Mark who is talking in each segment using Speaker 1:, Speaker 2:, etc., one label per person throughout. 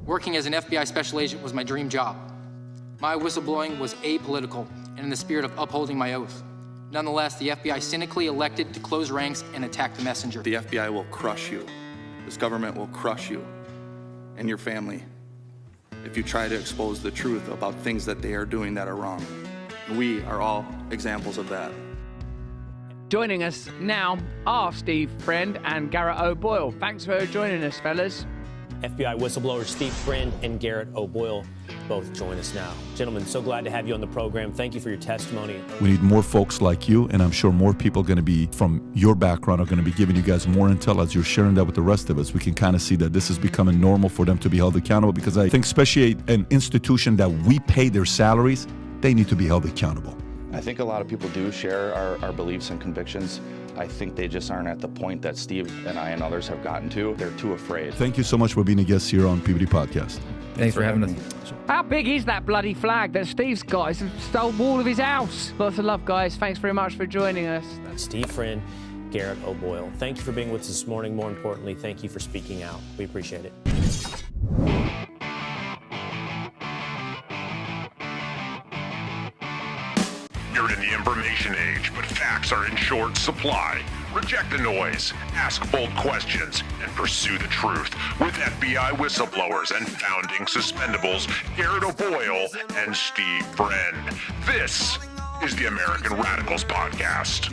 Speaker 1: Working as an FBI special agent was my dream job. My whistleblowing was apolitical and in the spirit of upholding my oath. Nonetheless, the FBI cynically elected to close ranks and attack the messenger.
Speaker 2: The FBI will crush you. This government will crush you and your family if you try to expose the truth about things that they are doing that are wrong. We are all examples of that.
Speaker 3: Joining us now are Steve Friend and Garrett O'Boyle. Thanks for joining us, fellas.
Speaker 4: FBI whistleblowers Steve Friend and Garrett O'Boyle both join us now. Gentlemen, so glad to have you on the program. Thank you for your testimony.
Speaker 5: We need more folks like you, and I'm sure more people are going to be from your background are going to be giving you guys more intel as you're sharing that with the rest of us. We can kind of see that this is becoming normal for them to be held accountable, because I think especially an institution that we pay their salaries, they need to be held accountable.
Speaker 2: I think a lot of people do share our beliefs and convictions. I think they just aren't at the point that Steve and I and others have gotten to. They're too afraid.
Speaker 5: Thank you so much for being a guest here on PBD Podcast.
Speaker 1: Thanks for having us.
Speaker 3: How big is that bloody flag that Steve's got? It's a stone wall of his house. Lots of love, guys. Thanks very much for joining us.
Speaker 4: Steve Friend, Garrett O'Boyle. Thank you for being with us this morning. More importantly, thank you for speaking out. We appreciate it.
Speaker 6: You're in the information age, but facts are in short supply. Reject the noise, ask bold questions, and pursue the truth with FBI whistleblowers and founding suspendables Garrett O'Boyle and Steve Friend. This is the American Radicals Podcast.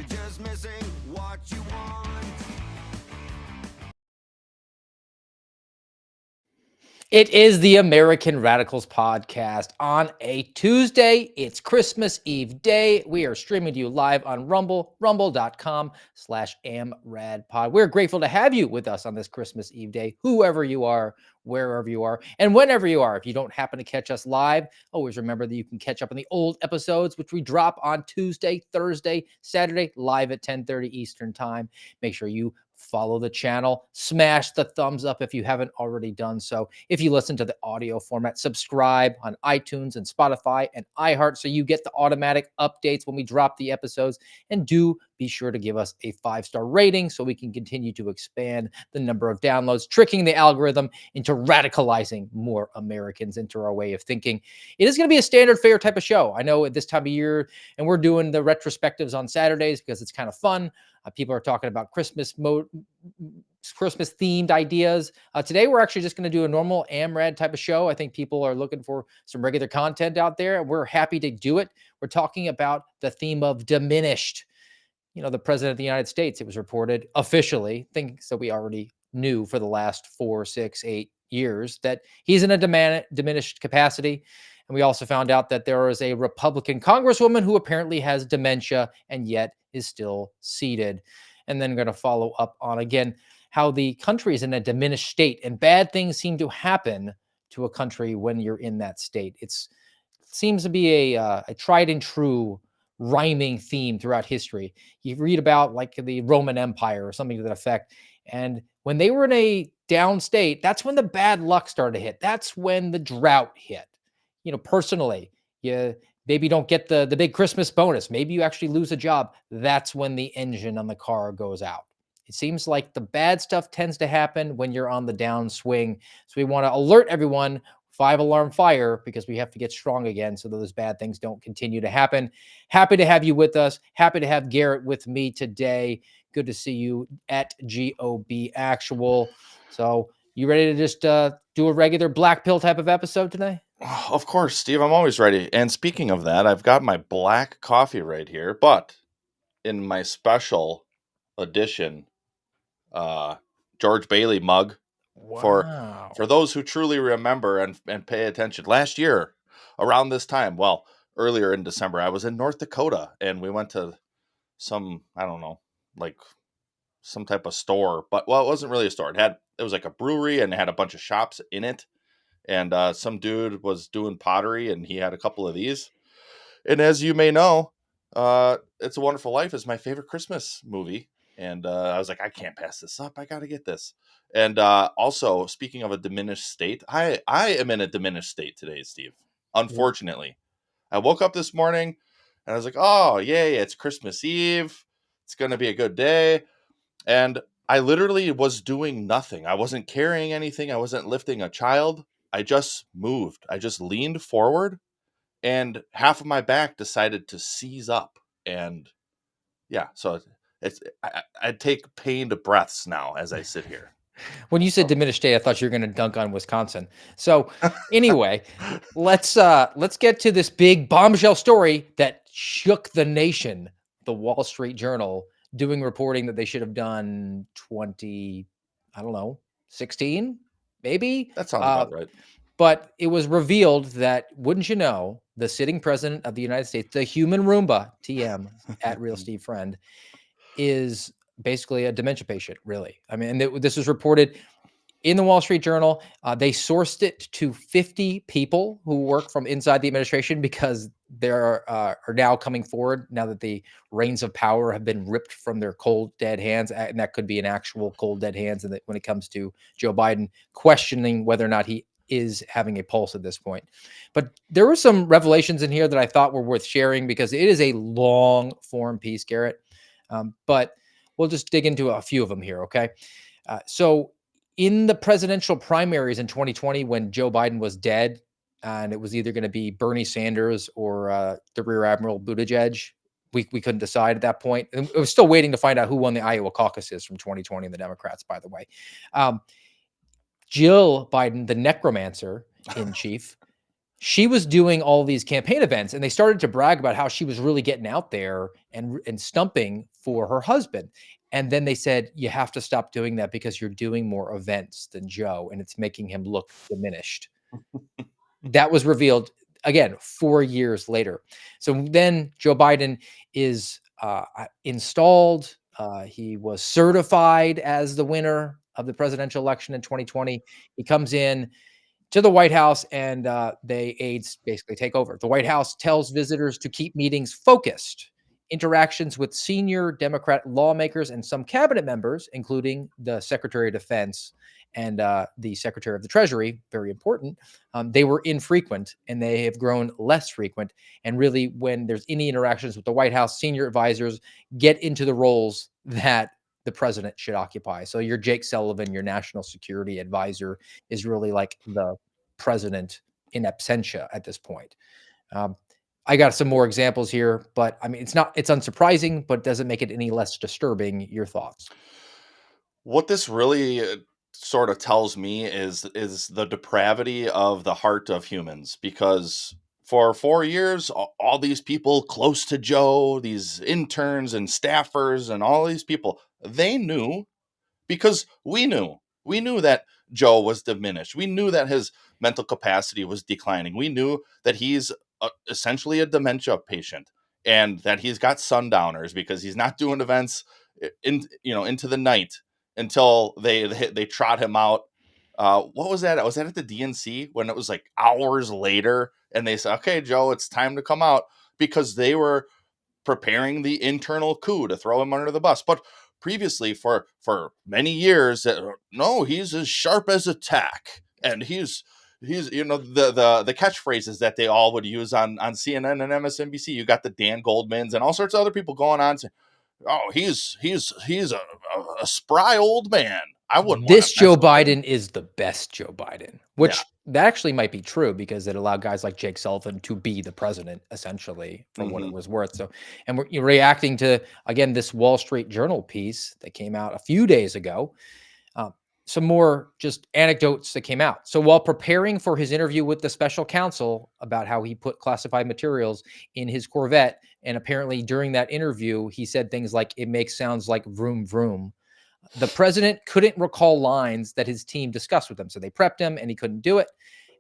Speaker 1: It is the American Radicals Podcast on a Tuesday. It's Christmas Eve day. We are streaming to you live on Rumble, rumble.com/amradpod. We're grateful to have you with us on this Christmas Eve day, whoever you are, wherever you are, and whenever you are. If you don't happen to catch us live, always remember that you can catch up on the old episodes, which we drop on Tuesday, Thursday, Saturday, live at 10:30 Eastern Time. Make sure you follow the channel, smash the thumbs up if you haven't already done so. If you listen to the audio format, subscribe on iTunes and Spotify and iHeart so you get the automatic updates when we drop the episodes. And do be sure to give us a 5-star rating so we can continue to expand the number of downloads, tricking the algorithm into radicalizing more Americans into our way of thinking. It is going to be a standard fare type of show. I know at this time of year, and we're doing the retrospectives on Saturdays because it's kind of fun. People are talking about Christmas themed ideas. Today, we're actually just going to do a normal AMRAD type of show. I think people are looking for some regular content out there, and we're happy to do it. We're talking about the theme of diminished. You know, the president of the United States, it was reported officially, things that we already knew for the last 4, 6, 8 years, that he's in a diminished capacity. And we also found out that there is a Republican Congresswoman who apparently has dementia and yet is still seated. And then going to follow up on, again, how the country is in a diminished state and bad things seem to happen to a country when you're in that state. It seems to be a tried and true rhyming theme throughout history. You read about like the Roman Empire or something to that effect. And when they were in a down state, that's when the bad luck started to hit. That's when the drought hit. You know, personally, you maybe don't get the big Christmas bonus. Maybe you actually lose a job. That's when the engine on the car goes out. It seems like the bad stuff tends to happen when you're on the downswing. So we want to alert everyone, 5-alarm fire, because we have to get strong again so those bad things don't continue to happen. Happy to have you with us. Happy to have Garrett with me today. Good to see you at GOB Actual. So you ready to just do a regular black pill type of episode today?
Speaker 7: Of course, Steve, I'm always ready. And speaking of that, I've got my black coffee right here, but in my special edition George Bailey mug.
Speaker 1: Wow.
Speaker 7: For those who truly remember and pay attention. Last year, around this time, well, earlier in December, I was in North Dakota and we went to some, I don't know, like some type of store, but well, it wasn't really a store. It was like a brewery and it had a bunch of shops in it. And some dude was doing pottery and he had a couple of these. And as you may know, It's a Wonderful Life is my favorite Christmas movie. And I was like, I can't pass this up. I got to get this. And also, speaking of a diminished state, I am in a diminished state today, Steve. Unfortunately, I woke up this morning and I was like, oh, yay, it's Christmas Eve. It's going to be a good day. And I literally was doing nothing. I wasn't carrying anything. I wasn't lifting a child. I just moved. I just leaned forward and half of my back decided to seize up. And yeah, so I take pained breaths now as I sit here.
Speaker 1: When you said
Speaker 7: So
Speaker 1: diminished state, I thought you were going to dunk on Wisconsin. So anyway, let's get to this big bombshell story that shook the nation. The Wall Street Journal doing reporting that they should have done 20, I don't know, 16 maybe.
Speaker 7: that sounds about right.
Speaker 1: But it was revealed that, wouldn't you know, the sitting president of the United States, the human Roomba, TM at Real Steve Friend, is basically a dementia patient, really. I mean, and this was reported in the Wall Street Journal. They sourced it to 50 people who work from inside the administration because there are now coming forward now that the reins of power have been ripped from their cold, dead hands. And that could be an actual cold, dead hands. And that when it comes to Joe Biden, questioning whether or not he is having a pulse at this point. But there were some revelations in here that I thought were worth sharing because it is a long form piece, Garrett. But we'll just dig into a few of them here. Okay. So in the presidential primaries in 2020, when Joe Biden was dead, and it was either going to be Bernie Sanders or the Rear Admiral Buttigieg, we couldn't decide at that point. And it was still waiting to find out who won the Iowa caucuses from 2020 and the Democrats, by the way. Jill Biden, the necromancer in chief, she was doing all these campaign events, and they started to brag about how she was really getting out there and stumping for her husband. And then they said, you have to stop doing that because you're doing more events than Joe, and it's making him look diminished. That was revealed again 4 years later. So then Joe Biden is installed. He was certified as the winner of the presidential election in 2020. He comes in to the White House, and they aides basically take over. The White House tells visitors to keep meetings focused. Interactions with senior Democrat lawmakers and some cabinet members, including the Secretary of Defense and the Secretary of the Treasury, very important, they were infrequent, and they have grown less frequent. And really, when there's any interactions with the White House, senior advisors get into the roles that the president should occupy. So your Jake Sullivan, your national security advisor, is really like the president in absentia at this point. Um, I got some more examples here, but I mean, it's unsurprising, but it doesn't make it any less disturbing. Your thoughts?
Speaker 7: What this really sort of tells me is the depravity of the heart of humans, because for 4 years all these people close to Joe, these interns and staffers and all these people, they knew, because we knew that Joe was diminished. We knew that his mental capacity was declining. We knew that he's essentially a dementia patient, and that he's got sundowners because he's not doing events into the night until they trot him out. What was that? Was that at the DNC when it was like hours later and they said, "Okay, Joe, it's time to come out," because they were preparing the internal coup to throw him under the bus. But previously, for many years, no, he's as sharp as a tack, and he's the catchphrases that they all would use on CNN and MSNBC. You got the Dan Goldmans and all sorts of other people going on saying, "Oh, he's a spry old man. I wouldn't want to
Speaker 1: This
Speaker 7: mess
Speaker 1: Joe
Speaker 7: with him."
Speaker 1: Biden is the best Joe Biden,
Speaker 7: Yeah.
Speaker 1: which that actually might be true because it allowed guys like Jake Sullivan to be the president, essentially, for what it
Speaker 7: Hmm.
Speaker 1: was worth. So, and you're reacting to, again, this Wall Street Journal piece that came out a few days ago. Uh, some more just anecdotes that came out. So, while preparing for his interview with the special counsel about how he put classified materials in his Corvette, and apparently during that interview, he said things like, "It makes sounds like vroom vroom." The president couldn't recall lines that his team discussed with him, so they prepped him and he couldn't do it.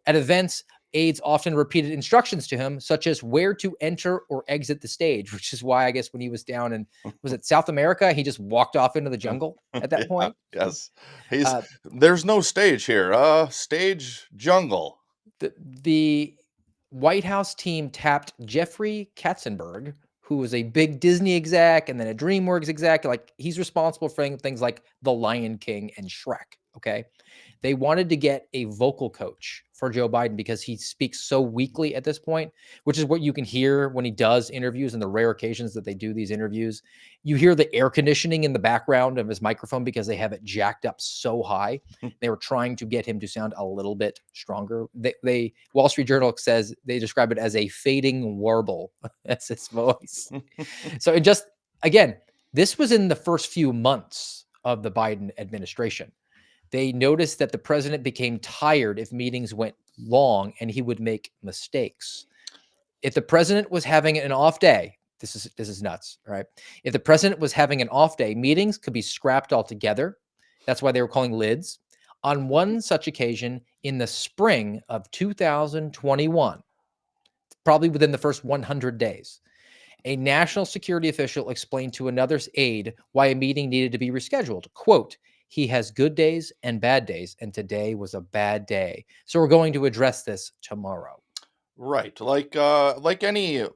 Speaker 1: At events, aides often repeated instructions to him, such as where to enter or exit the stage, which is why I guess when he was down in, was it South America, he just walked off into the jungle at that
Speaker 7: Yeah.
Speaker 1: point.
Speaker 7: Yes. He's
Speaker 1: Uh,
Speaker 7: There's no stage here. Stage jungle.
Speaker 1: the White House team tapped Jeffrey Katzenberg, who was a big Disney exec and then a DreamWorks exec. Like he's responsible for things like The Lion King and Shrek. Okay. They wanted to get a vocal coach for Joe Biden because he speaks so weakly at this point, which is what you can hear when he does interviews and the rare occasions that they do these interviews. You hear the air conditioning in the background of his microphone because they have it jacked up so high. They were trying to get him to sound a little bit stronger. They Wall Street Journal says they describe it as a fading warble. That's his voice. So it just, again, this was in the first few months of the Biden administration. They noticed that the president became tired if meetings went long and he would make mistakes. If the president was having an off day, this is nuts, right? If the president was having an off day, meetings could be scrapped altogether. That's why they were calling lids. On one such occasion in the spring of 2021, probably within the first 100 days, a national security official explained to another's aide why a meeting needed to be rescheduled. Quote, he has good days and bad days, and today was a bad day. So we're going to address this tomorrow.
Speaker 7: Right, like any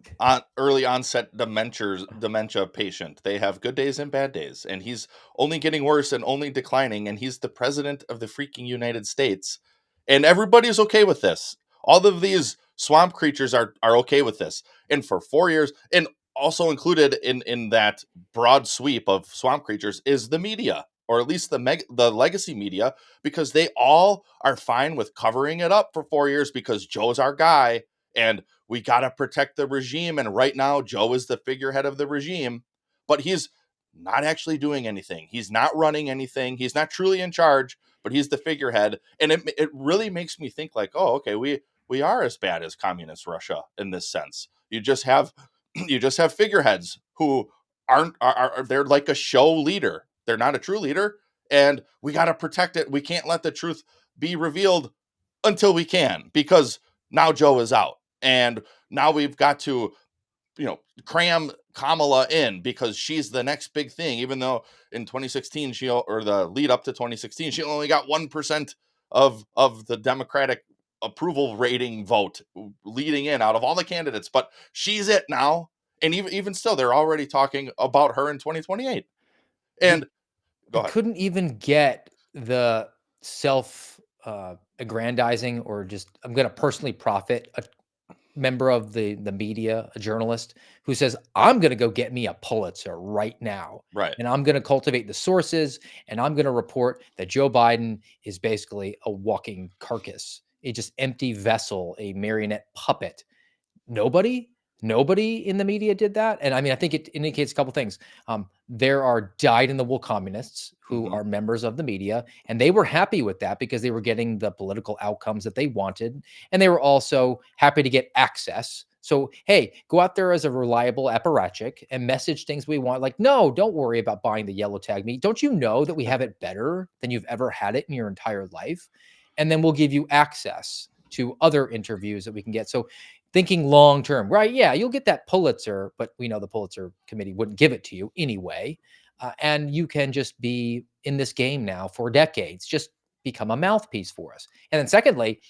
Speaker 7: early onset dementia patient, they have good days and bad days, and he's only getting worse and only declining, and he's the president of the freaking United States, and everybody's okay with this. All of these swamp creatures are okay with this, and for 4 years, and also included in that broad sweep of swamp creatures is the media, or at least the legacy media, because they all are fine with covering it up for 4 years because Joe's our guy and we got to protect the regime. And right now, Joe is the figurehead of the regime, but he's not actually doing anything. He's not running anything. He's not truly in charge, but he's the figurehead. And it really makes me think like, oh, okay, we are as bad as communist Russia in this sense. You just have figureheads who are they're like a show leader. They're not a true leader, and we got to protect it. We can't let the truth be revealed until we can, because now Joe is out. And now we've got to, cram Kamala in because she's the next big thing, even though in 2016, or the lead up to 2016, she only got 1% of the Democratic approval rating vote leading in out of all the candidates. But she's it now. And even still, they're already talking about her in 2028. And go
Speaker 1: They
Speaker 7: ahead.
Speaker 1: couldn't even get the self aggrandizing or just, I'm going to personally profit, a member of the media, a journalist who says, I'm going to go get me a Pulitzer right now.
Speaker 7: Right.
Speaker 1: And I'm going to cultivate the sources and I'm going to report that Joe Biden is basically a walking carcass, a just empty vessel, a marionette puppet. Nobody, nobody in the media did that. And I mean, I think it indicates a couple things. There are dyed-in-the-wool communists who
Speaker 7: Mhm.
Speaker 1: are members of the media, and they were happy with that because they were getting the political outcomes that they wanted, and they were also happy to get access. So, hey, go out there as a reliable apparatchik and message things we want. Like, no, don't worry about buying the yellow tag meat. Don't you know that we have it better than you've ever had it in your entire life? And then we'll give you access to other interviews that we can get. So thinking long term, right? Yeah, you'll get that Pulitzer, but we know the Pulitzer committee wouldn't give it to you anyway. And you can just be in this game now for decades, just become a mouthpiece for us. And then, secondly,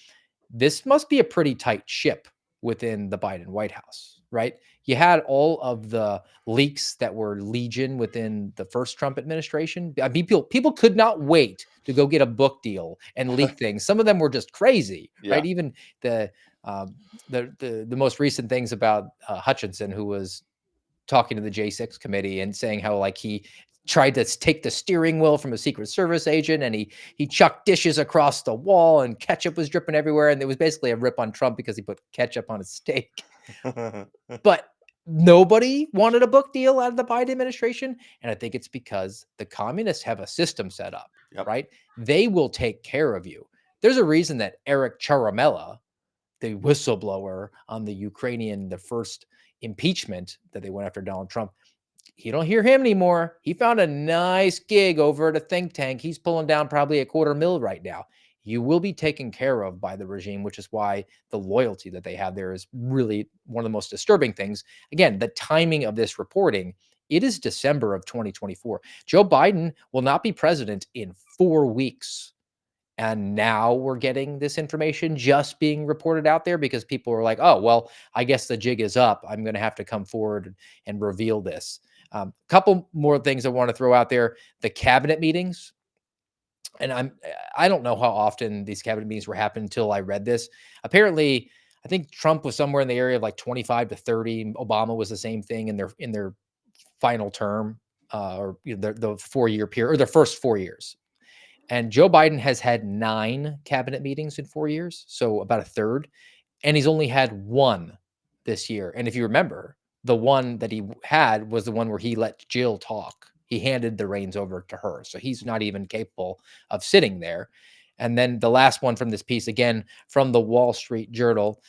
Speaker 1: this must be a pretty tight ship within the Biden White House, right? You had all of the leaks that were legion within the first Trump administration. I mean, people could not wait to go get a book deal and leak things. Some of them were just crazy,
Speaker 7: Yeah.
Speaker 1: right? Even um, the most recent things about Hutchinson, who was talking to the J6 committee and saying how like he tried to take the steering wheel from a Secret Service agent and he chucked dishes across the wall and ketchup was dripping everywhere, and it was basically a rip on Trump because he put ketchup on his steak. But nobody wanted a book deal out of the Biden administration, and I think it's because the communists have a system set up,
Speaker 7: Yep.
Speaker 1: right? They will take care of you. There's a reason that Eric Charamella, the whistleblower on the first impeachment that they went after Donald Trump, you don't hear him anymore. He found a nice gig over at a think tank. He's pulling down probably $250,000 right now. You will be taken care of by the regime, which is why the loyalty that they have there is really one of the most disturbing things. Again, the timing of this reporting, it is December of 2024. Joe Biden will not be president in 4 weeks. And now we're getting this information just being reported out there because people are like, oh, well, I guess the jig is up. I'm going to have to come forward and reveal this. Couple more things I want to throw out there. The cabinet meetings. and I don't know how often these cabinet meetings were happening until I read this. Apparently, I think Trump was somewhere in the area of like 25 to 30. Obama was the same thing in their final term, or the 4 year period, or their first 4 years. And Joe Biden has had 9 cabinet meetings in 4 years, so about a third, and he's only had one this year. And if you remember, the one that he had was the one where he let Jill talk. He handed the reins over to her, so he's not even capable of sitting there. And then the last one from this piece, again from the Wall Street Journal,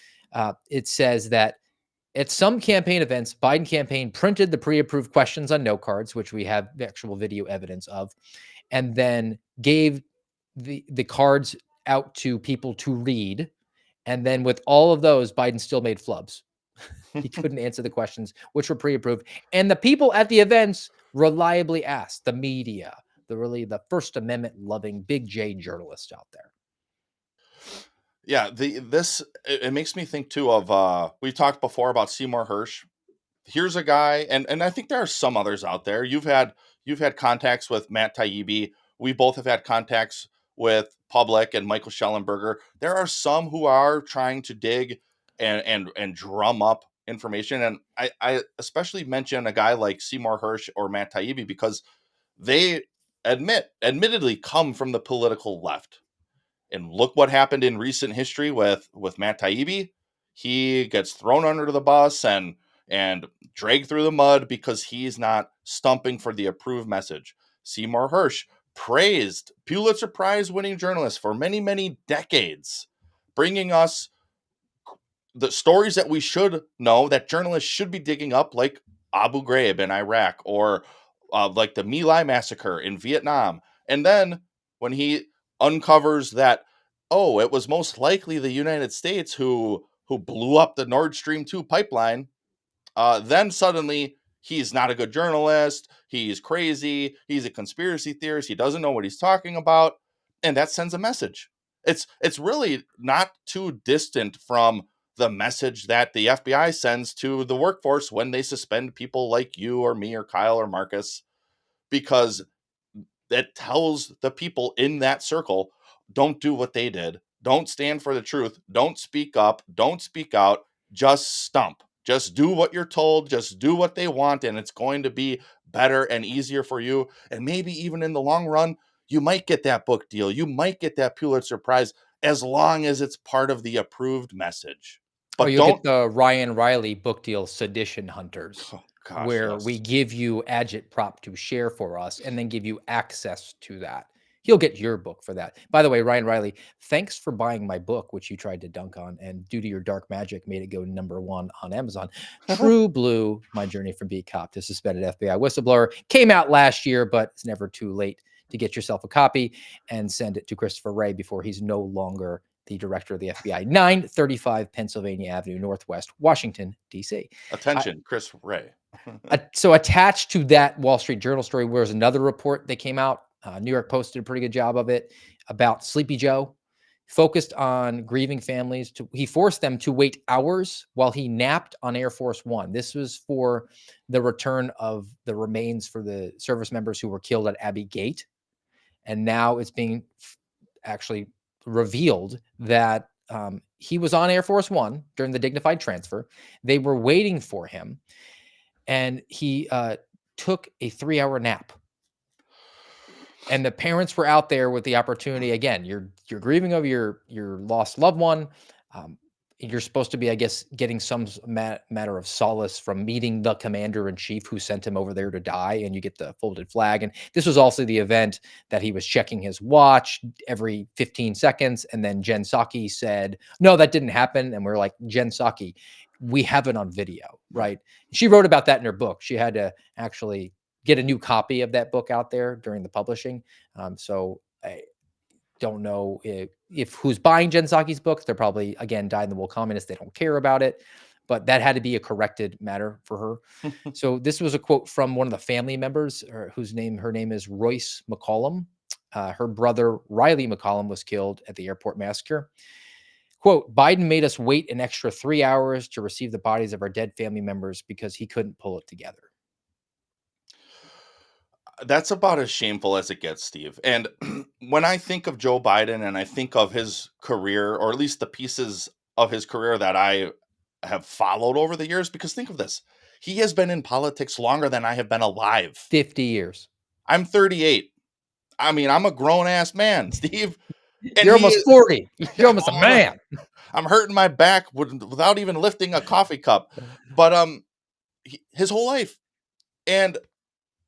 Speaker 1: it says that at some campaign events, Biden campaign printed the pre-approved questions on note cards, which we have actual video evidence of, and then gave the cards out to people to read. And then with all of those, Biden still made flubs. He couldn't answer the questions, which were pre-approved. And the people at the events reliably asked, the media, the First Amendment loving big J journalists out there.
Speaker 7: Yeah, it makes me think too of we talked before about Seymour Hersh. Here's a guy, and I think there are some others out there. You've had contacts with Matt Taibbi. We both have had contacts with Public and Michael Schellenberger. There are some who are trying to dig and drum up information. And I especially mention a guy like Seymour Hersh or Matt Taibbi because they admittedly come from the political left. And look what happened in recent history with Matt Taibbi. He gets thrown under the bus and dragged through the mud because he's not stumping for the approved message. Seymour Hersh, praised Pulitzer Prize winning journalist for many, many decades, bringing us the stories that we should know, that journalists should be digging up, like Abu Ghraib in Iraq, or like the My Lai massacre in Vietnam. And then when he uncovers that, oh, it was most likely the United States who blew up the Nord Stream 2 pipeline, then suddenly he's not a good journalist. He's crazy. He's a conspiracy theorist. He doesn't know what he's talking about, and that sends a message. It's really not too distant from the message that the FBI sends to the workforce when they suspend people like you or me or Kyle or Marcus, because that tells the people in that circle, don't do what they did. Don't stand for the truth. Don't speak up. Don't speak out. Just stump. Just do what you're told. Just do what they want. And it's going to be better and easier for you. And maybe even in the long run, you might get that book deal. You might get that Pulitzer Prize as long as it's part of the approved message.
Speaker 1: Oh,
Speaker 7: But
Speaker 1: you'll get
Speaker 7: don't,
Speaker 1: the Ryan Riley book deal, Sedition Hunters,
Speaker 7: oh gosh,
Speaker 1: where we
Speaker 7: yes.
Speaker 1: give you agitprop to share for us and then give you access to that. He'll get your book for that. By the way, Ryan Riley, thanks for buying my book, which you tried to dunk on, and due to your dark magic, made it go #1 on Amazon. True Blue: My Journey from Beat Cop to Suspended FBI Whistleblower came out last year, but it's never too late to get yourself a copy and send it to Christopher Wray before he's no longer the director of the FBI. 935 Pennsylvania Avenue Northwest, Washington, D.C.
Speaker 7: Attention, Chris Ray.
Speaker 1: So attached to that Wall Street Journal story was another report that came out. New York Post did a pretty good job of it, about Sleepy Joe, focused on grieving families. He forced them to wait hours while he napped on Air Force One. This was for the return of the remains for the service members who were killed at Abbey Gate. And now it's being actually revealed that he was on Air Force One during the dignified transfer. They were waiting for him, and he took a 3-hour nap. And the parents were out there with the opportunity. Again, you're grieving over your lost loved one. You're supposed to be, I guess, getting some matter of solace from meeting the commander in chief who sent him over there to die, and you get the folded flag. And this was also the event that he was checking his watch every 15 seconds. And then Jen Psaki said, no, that didn't happen. And we're like, Jen Psaki, we have it on video, right? She wrote about that in her book. She had to actually get a new copy of that book out there during the publishing. So I don't know if who's buying Jen Psaki's book. They're probably, again, dyed-in-the-wool communists. They don't care about it. But that had to be a corrected matter for her. So this was a quote from one of the family members, her name is Royce McCollum. Her brother, Riley McCollum, was killed at the airport massacre. Quote, Biden made us wait an extra 3 hours to receive the bodies of our dead family members because he couldn't pull it together.
Speaker 7: That's about as shameful as it gets, Steve. And when I think of Joe Biden and I think of his career, or at least the pieces of his career that I have followed over the years, because think of this, he has been in politics longer than I have been alive.
Speaker 1: 50 years.
Speaker 7: I'm 38. I mean, I'm a grown ass man, Steve. And
Speaker 1: You're almost 40. You're almost a
Speaker 7: Oh,
Speaker 1: man.
Speaker 7: I'm hurting my back without even lifting a coffee cup. But his whole life, and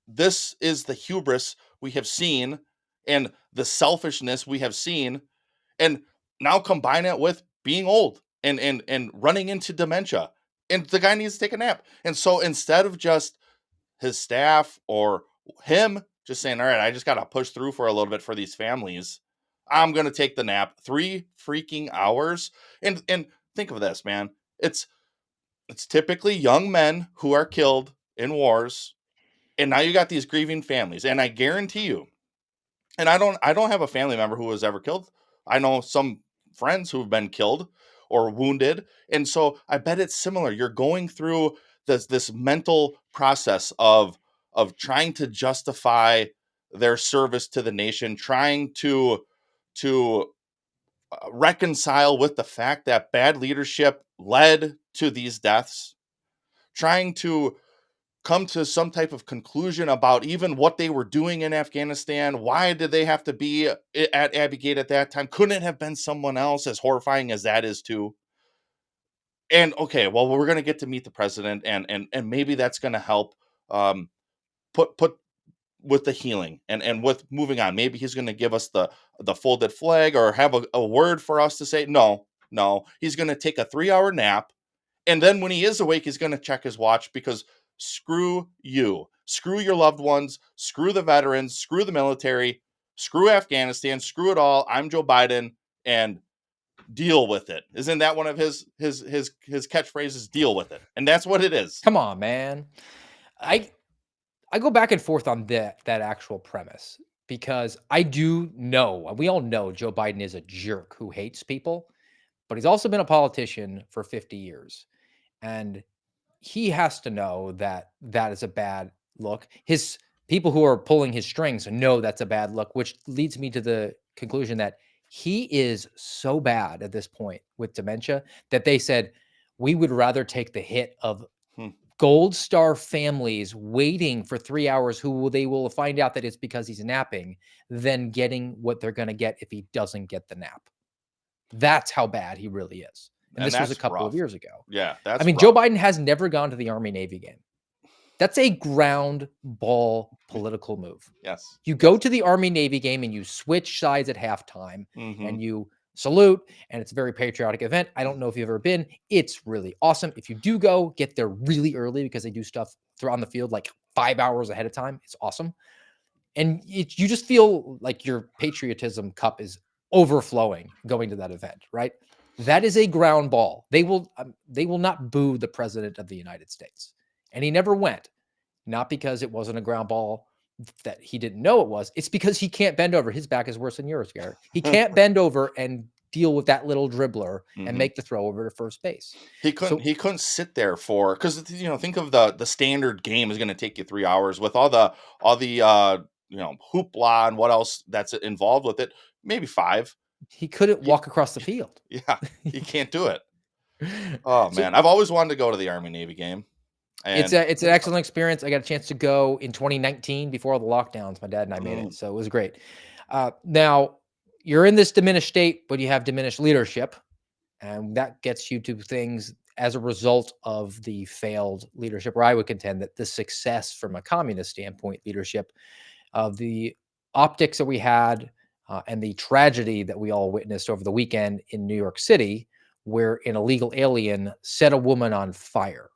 Speaker 7: this is the hubris we have seen, and the selfishness we have seen, and now combine it with being old and running into dementia, and the guy needs to take a nap. And so instead of just his staff or him just saying, all right, I just got to push through for a little bit for these families, I'm going to take the nap. 3 freaking hours. And think of this, man. It's typically young men who are killed in wars, and now you got these grieving families. And I guarantee you, and I don't have a family member who was ever killed. I know some friends who've been killed or wounded. And so I bet it's similar. You're going through this mental process of trying to justify their service to the nation, trying to reconcile with the fact that bad leadership led to these deaths, trying to come to some type of conclusion about even what they were doing in Afghanistan. Why did they have to be at Abbey Gate at that time? Couldn't it have been someone else, as horrifying as that is too? And okay, well, we're going to get to meet the president, and maybe that's going to help um, put with the healing and with moving on. Maybe he's going to give us the folded flag or have a word for us to say. No, he's going to take a 3-hour nap, and then when he is awake, he's going to check his watch, because screw you. Screw your loved ones. Screw the veterans. Screw the military. Screw Afghanistan. Screw it all. I'm Joe Biden, and deal with it. Isn't that one of his catchphrases? Deal with it. And that's what it is.
Speaker 1: Come on, man. I I go back and forth on that actual premise because I do know, we all know Joe Biden is a jerk who hates people, but he's also been a politician for 50 years. And he has to know that that is a bad look. His people who are pulling his strings know that's a bad look, which leads me to the conclusion that he is so bad at this point with dementia that they said, we would rather take the hit of
Speaker 7: Hmm.
Speaker 1: Gold Star families waiting for 3 hours they will find out that it's because he's napping than getting what they're gonna get if he doesn't get the nap. That's how bad he really is, and
Speaker 7: And
Speaker 1: this was a
Speaker 7: that's
Speaker 1: couple of
Speaker 7: rough.
Speaker 1: years ago.
Speaker 7: Yeah,
Speaker 1: I
Speaker 7: that's
Speaker 1: mean, Joe
Speaker 7: rough.
Speaker 1: Biden has never gone to the Army-Navy game. That's a ground ball political move.
Speaker 7: Yes.
Speaker 1: You go
Speaker 7: Yes.
Speaker 1: to the Army-Navy game and you switch sides at halftime
Speaker 7: Hmm.
Speaker 1: and you salute, and it's a very patriotic event. I don't know if you've ever been. It's really awesome. If you do go, get there really early because they do stuff on the field like 5 hours ahead of time. It's awesome. And you just feel like your patriotism cup is overflowing going to that event, right? That is a ground ball. They will not boo the president of the United States. And he never went, not because it wasn't a ground ball that he didn't know it was. It's because he can't bend over. His back is worse than yours, Garrett. He can't bend over and deal with that little dribbler and
Speaker 7: Hmm.
Speaker 1: make the throw over to first base.
Speaker 7: He couldn't
Speaker 1: So
Speaker 7: he couldn't sit there for, because think of the standard game is going to take you 3 hours with all the hoopla and what else that's involved with it. Maybe 5.
Speaker 1: he couldn't
Speaker 7: He,
Speaker 1: walk across the field.
Speaker 7: yeah, he can't do it. Oh
Speaker 1: So
Speaker 7: man, I've always wanted to go to the Army Navy game, and
Speaker 1: it's an excellent experience. I got a chance to go in 2019 before all the lockdowns. My dad and I made
Speaker 7: mm,
Speaker 1: it, so it was great. Now you're in this diminished state, but you have diminished leadership, and that gets you to things as a result of the failed leadership. Where I would contend that the success, from a communist standpoint, leadership of the optics that we had and the tragedy that we all witnessed over the weekend in New York City, where an illegal alien set a woman on fire.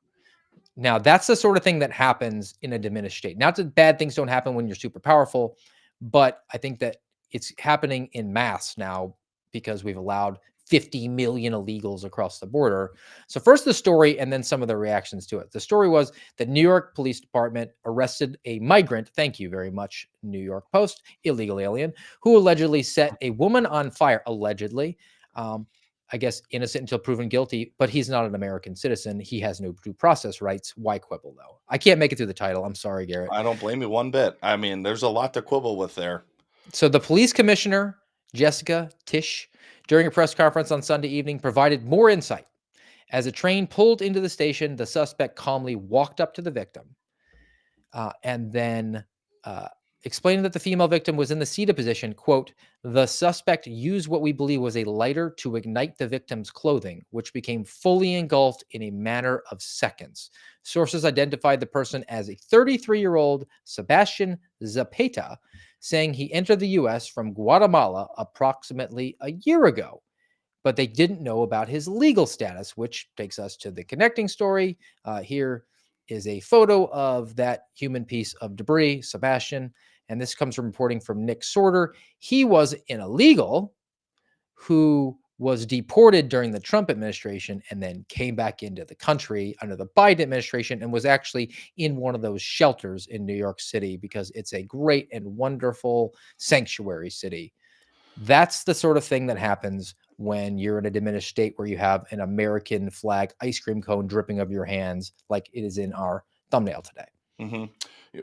Speaker 1: Now, that's the sort of thing that happens in a diminished state. Not that bad things don't happen when you're super powerful, but I think that it's happening in mass now because we've allowed 50 million illegals across the border. So, first the story and then some of the reactions to it. The story was that New York Police Department arrested a migrant, thank you very much, New York Post, illegal alien, who allegedly set a woman on fire, allegedly. Um, I guess innocent until proven guilty, but he's not an American citizen. He has no due process rights. Why quibble, though? I can't make it through the title. I'm sorry, Garrett.
Speaker 7: I don't blame you one bit. I mean, there's a lot to quibble with there.
Speaker 1: So the police commissioner, Jessica Tisch, during a press conference on Sunday evening, provided more insight. As a train pulled into the station, the suspect calmly walked up to the victim and then uh, explaining that the female victim was in the seated position. Quote, the suspect used what we believe was a lighter to ignite the victim's clothing, which became fully engulfed in a matter of seconds. Sources identified the person as a 33-year-old Sebastian Zapata, saying he entered the U.S. from Guatemala approximately a year ago, but they didn't know about his legal status, which takes us to the connecting story. Here is a photo of that human piece of debris, Sebastian, and this comes from reporting from Nick Sorter. He was an illegal who was deported during the Trump administration and then came back into the country under the Biden administration and was actually in one of those shelters in New York City because it's a great and wonderful sanctuary city. That's the sort of thing that happens when you're in a diminished state where you have an American flag ice cream cone dripping of your hands, like it is in our thumbnail today.
Speaker 7: Hmm.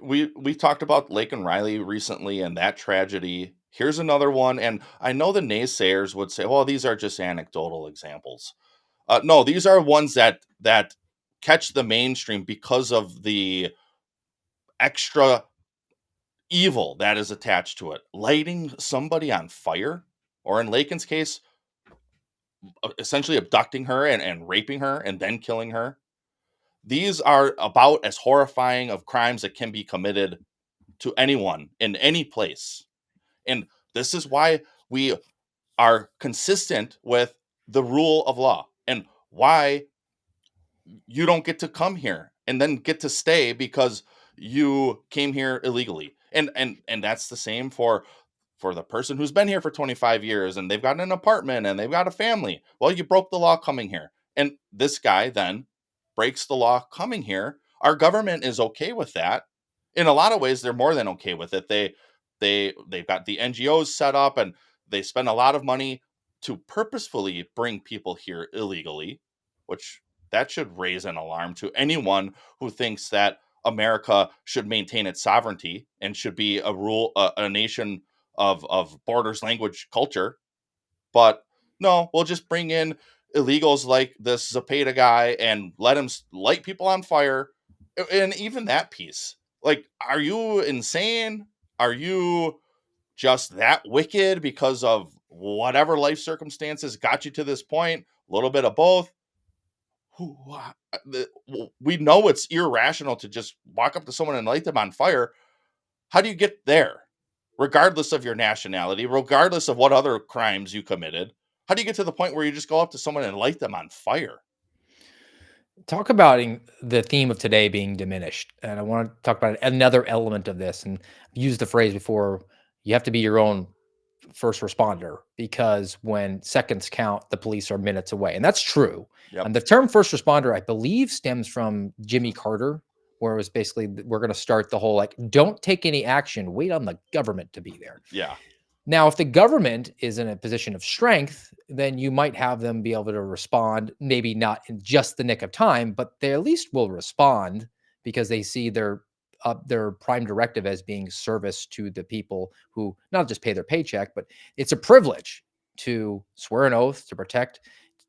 Speaker 7: We talked about Lake and Riley recently and that tragedy. Here's another one, and I know the naysayers would say, "Well, these are just anecdotal examples." No, these are ones that catch the mainstream because of the extra evil that is attached to it. Lighting somebody on fire, or in Lakin's case, essentially abducting her and raping her and then killing her. These are about as horrifying of crimes that can be committed to anyone in any place. And this is why we are consistent with the rule of law and why you don't get to come here and then get to stay because you came here illegally. And that's the same for the person who's been here for 25 years and they've got an apartment and they've got a family. Well, you broke the law coming here. And this guy then breaks the law coming here. Our government is okay with that. In a lot of ways, they're more than okay with it. They've got the NGOs set up and they spend a lot of money to purposefully bring people here illegally, which that should raise an alarm to anyone who thinks that America should maintain its sovereignty and should be a nation of borders, language, culture. But no, we'll just bring in illegals like this Zapata guy and let him light people on fire. And even that piece, like, are you insane? Are you just that wicked because of whatever life circumstances got you to this point? A little bit of both. We know it's irrational to just walk up to someone and light them on fire. How do you get there? Regardless of your nationality, regardless of what other crimes you committed, how do you get to the point where you just go up to someone and light them on fire?
Speaker 1: Talk about the theme of today being diminished. And I want to talk about another element of this. And I've used the phrase before, you have to be your own first responder because when seconds count, the police are minutes away. And that's true.
Speaker 7: Yep.
Speaker 1: And the term first responder, I believe, stems from Jimmy Carter, where it was basically, we're going to start the whole like, don't take any action, wait on the government to be there.
Speaker 7: Yeah.
Speaker 1: Now, if the government is in a position of strength, then you might have them be able to respond, maybe not in just the nick of time, but they at least will respond because they see their prime directive as being service to the people who not just pay their paycheck, but it's a privilege to swear an oath to protect,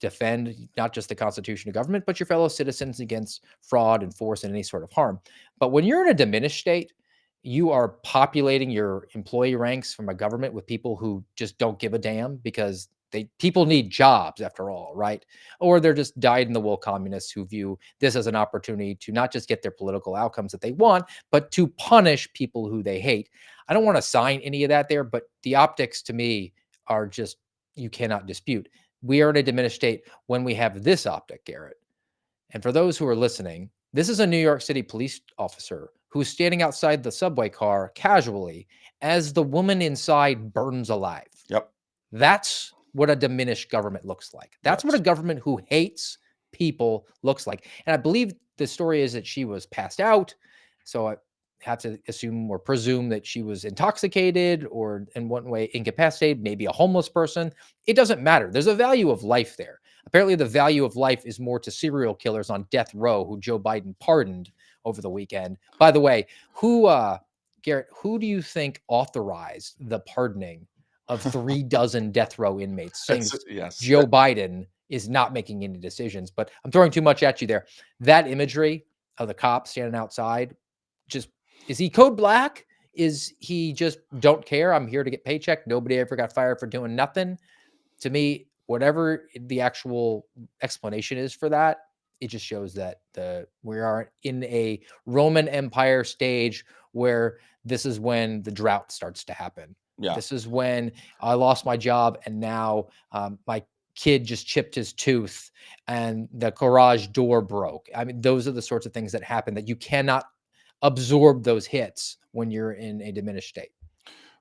Speaker 1: defend not just the Constitution of government, but your fellow citizens against fraud and force and any sort of harm. But when you're in a diminished state, you are populating your employee ranks from a government with people who just don't give a damn because people need jobs after all, right? Or they're just dyed in the wool communists who view this as an opportunity to not just get their political outcomes that they want, but to punish people who they hate. I don't want to sign any of that there, but the optics to me are just, you cannot dispute. We are in a diminished state when we have this optic, Garrett. And for those who are listening, this is a New York City police officer who's standing outside the subway car casually as the woman inside burns alive.
Speaker 7: Yep.
Speaker 1: That's what a diminished government looks like. That's what a
Speaker 7: Yes.
Speaker 1: government who hates people looks like. And I believe the story is that she was passed out. So I have to assume or presume that she was intoxicated or in one way incapacitated, maybe a homeless person. It doesn't matter. There's a value of life there. Apparently, the value of life is more to serial killers on death row who Joe Biden pardoned over the weekend. By the way, who Garrett, who do you think authorized the pardoning of 3 dozen death row inmates, saying
Speaker 7: It's yes.
Speaker 1: Joe Biden is not making any decisions? But I'm throwing too much at you there. That imagery of the cop standing outside, just is he code black? Is he just don't care? I'm here to get paycheck. Nobody ever got fired for doing nothing. To me, whatever the actual explanation is for that, it just shows that we are in a Roman Empire stage where this is when the drought starts to happen.
Speaker 7: Yeah.
Speaker 1: This is when I lost my job and now my kid just chipped his tooth and the garage door broke. I mean, those are the sorts of things that happen that you cannot absorb those hits when you're in a diminished state.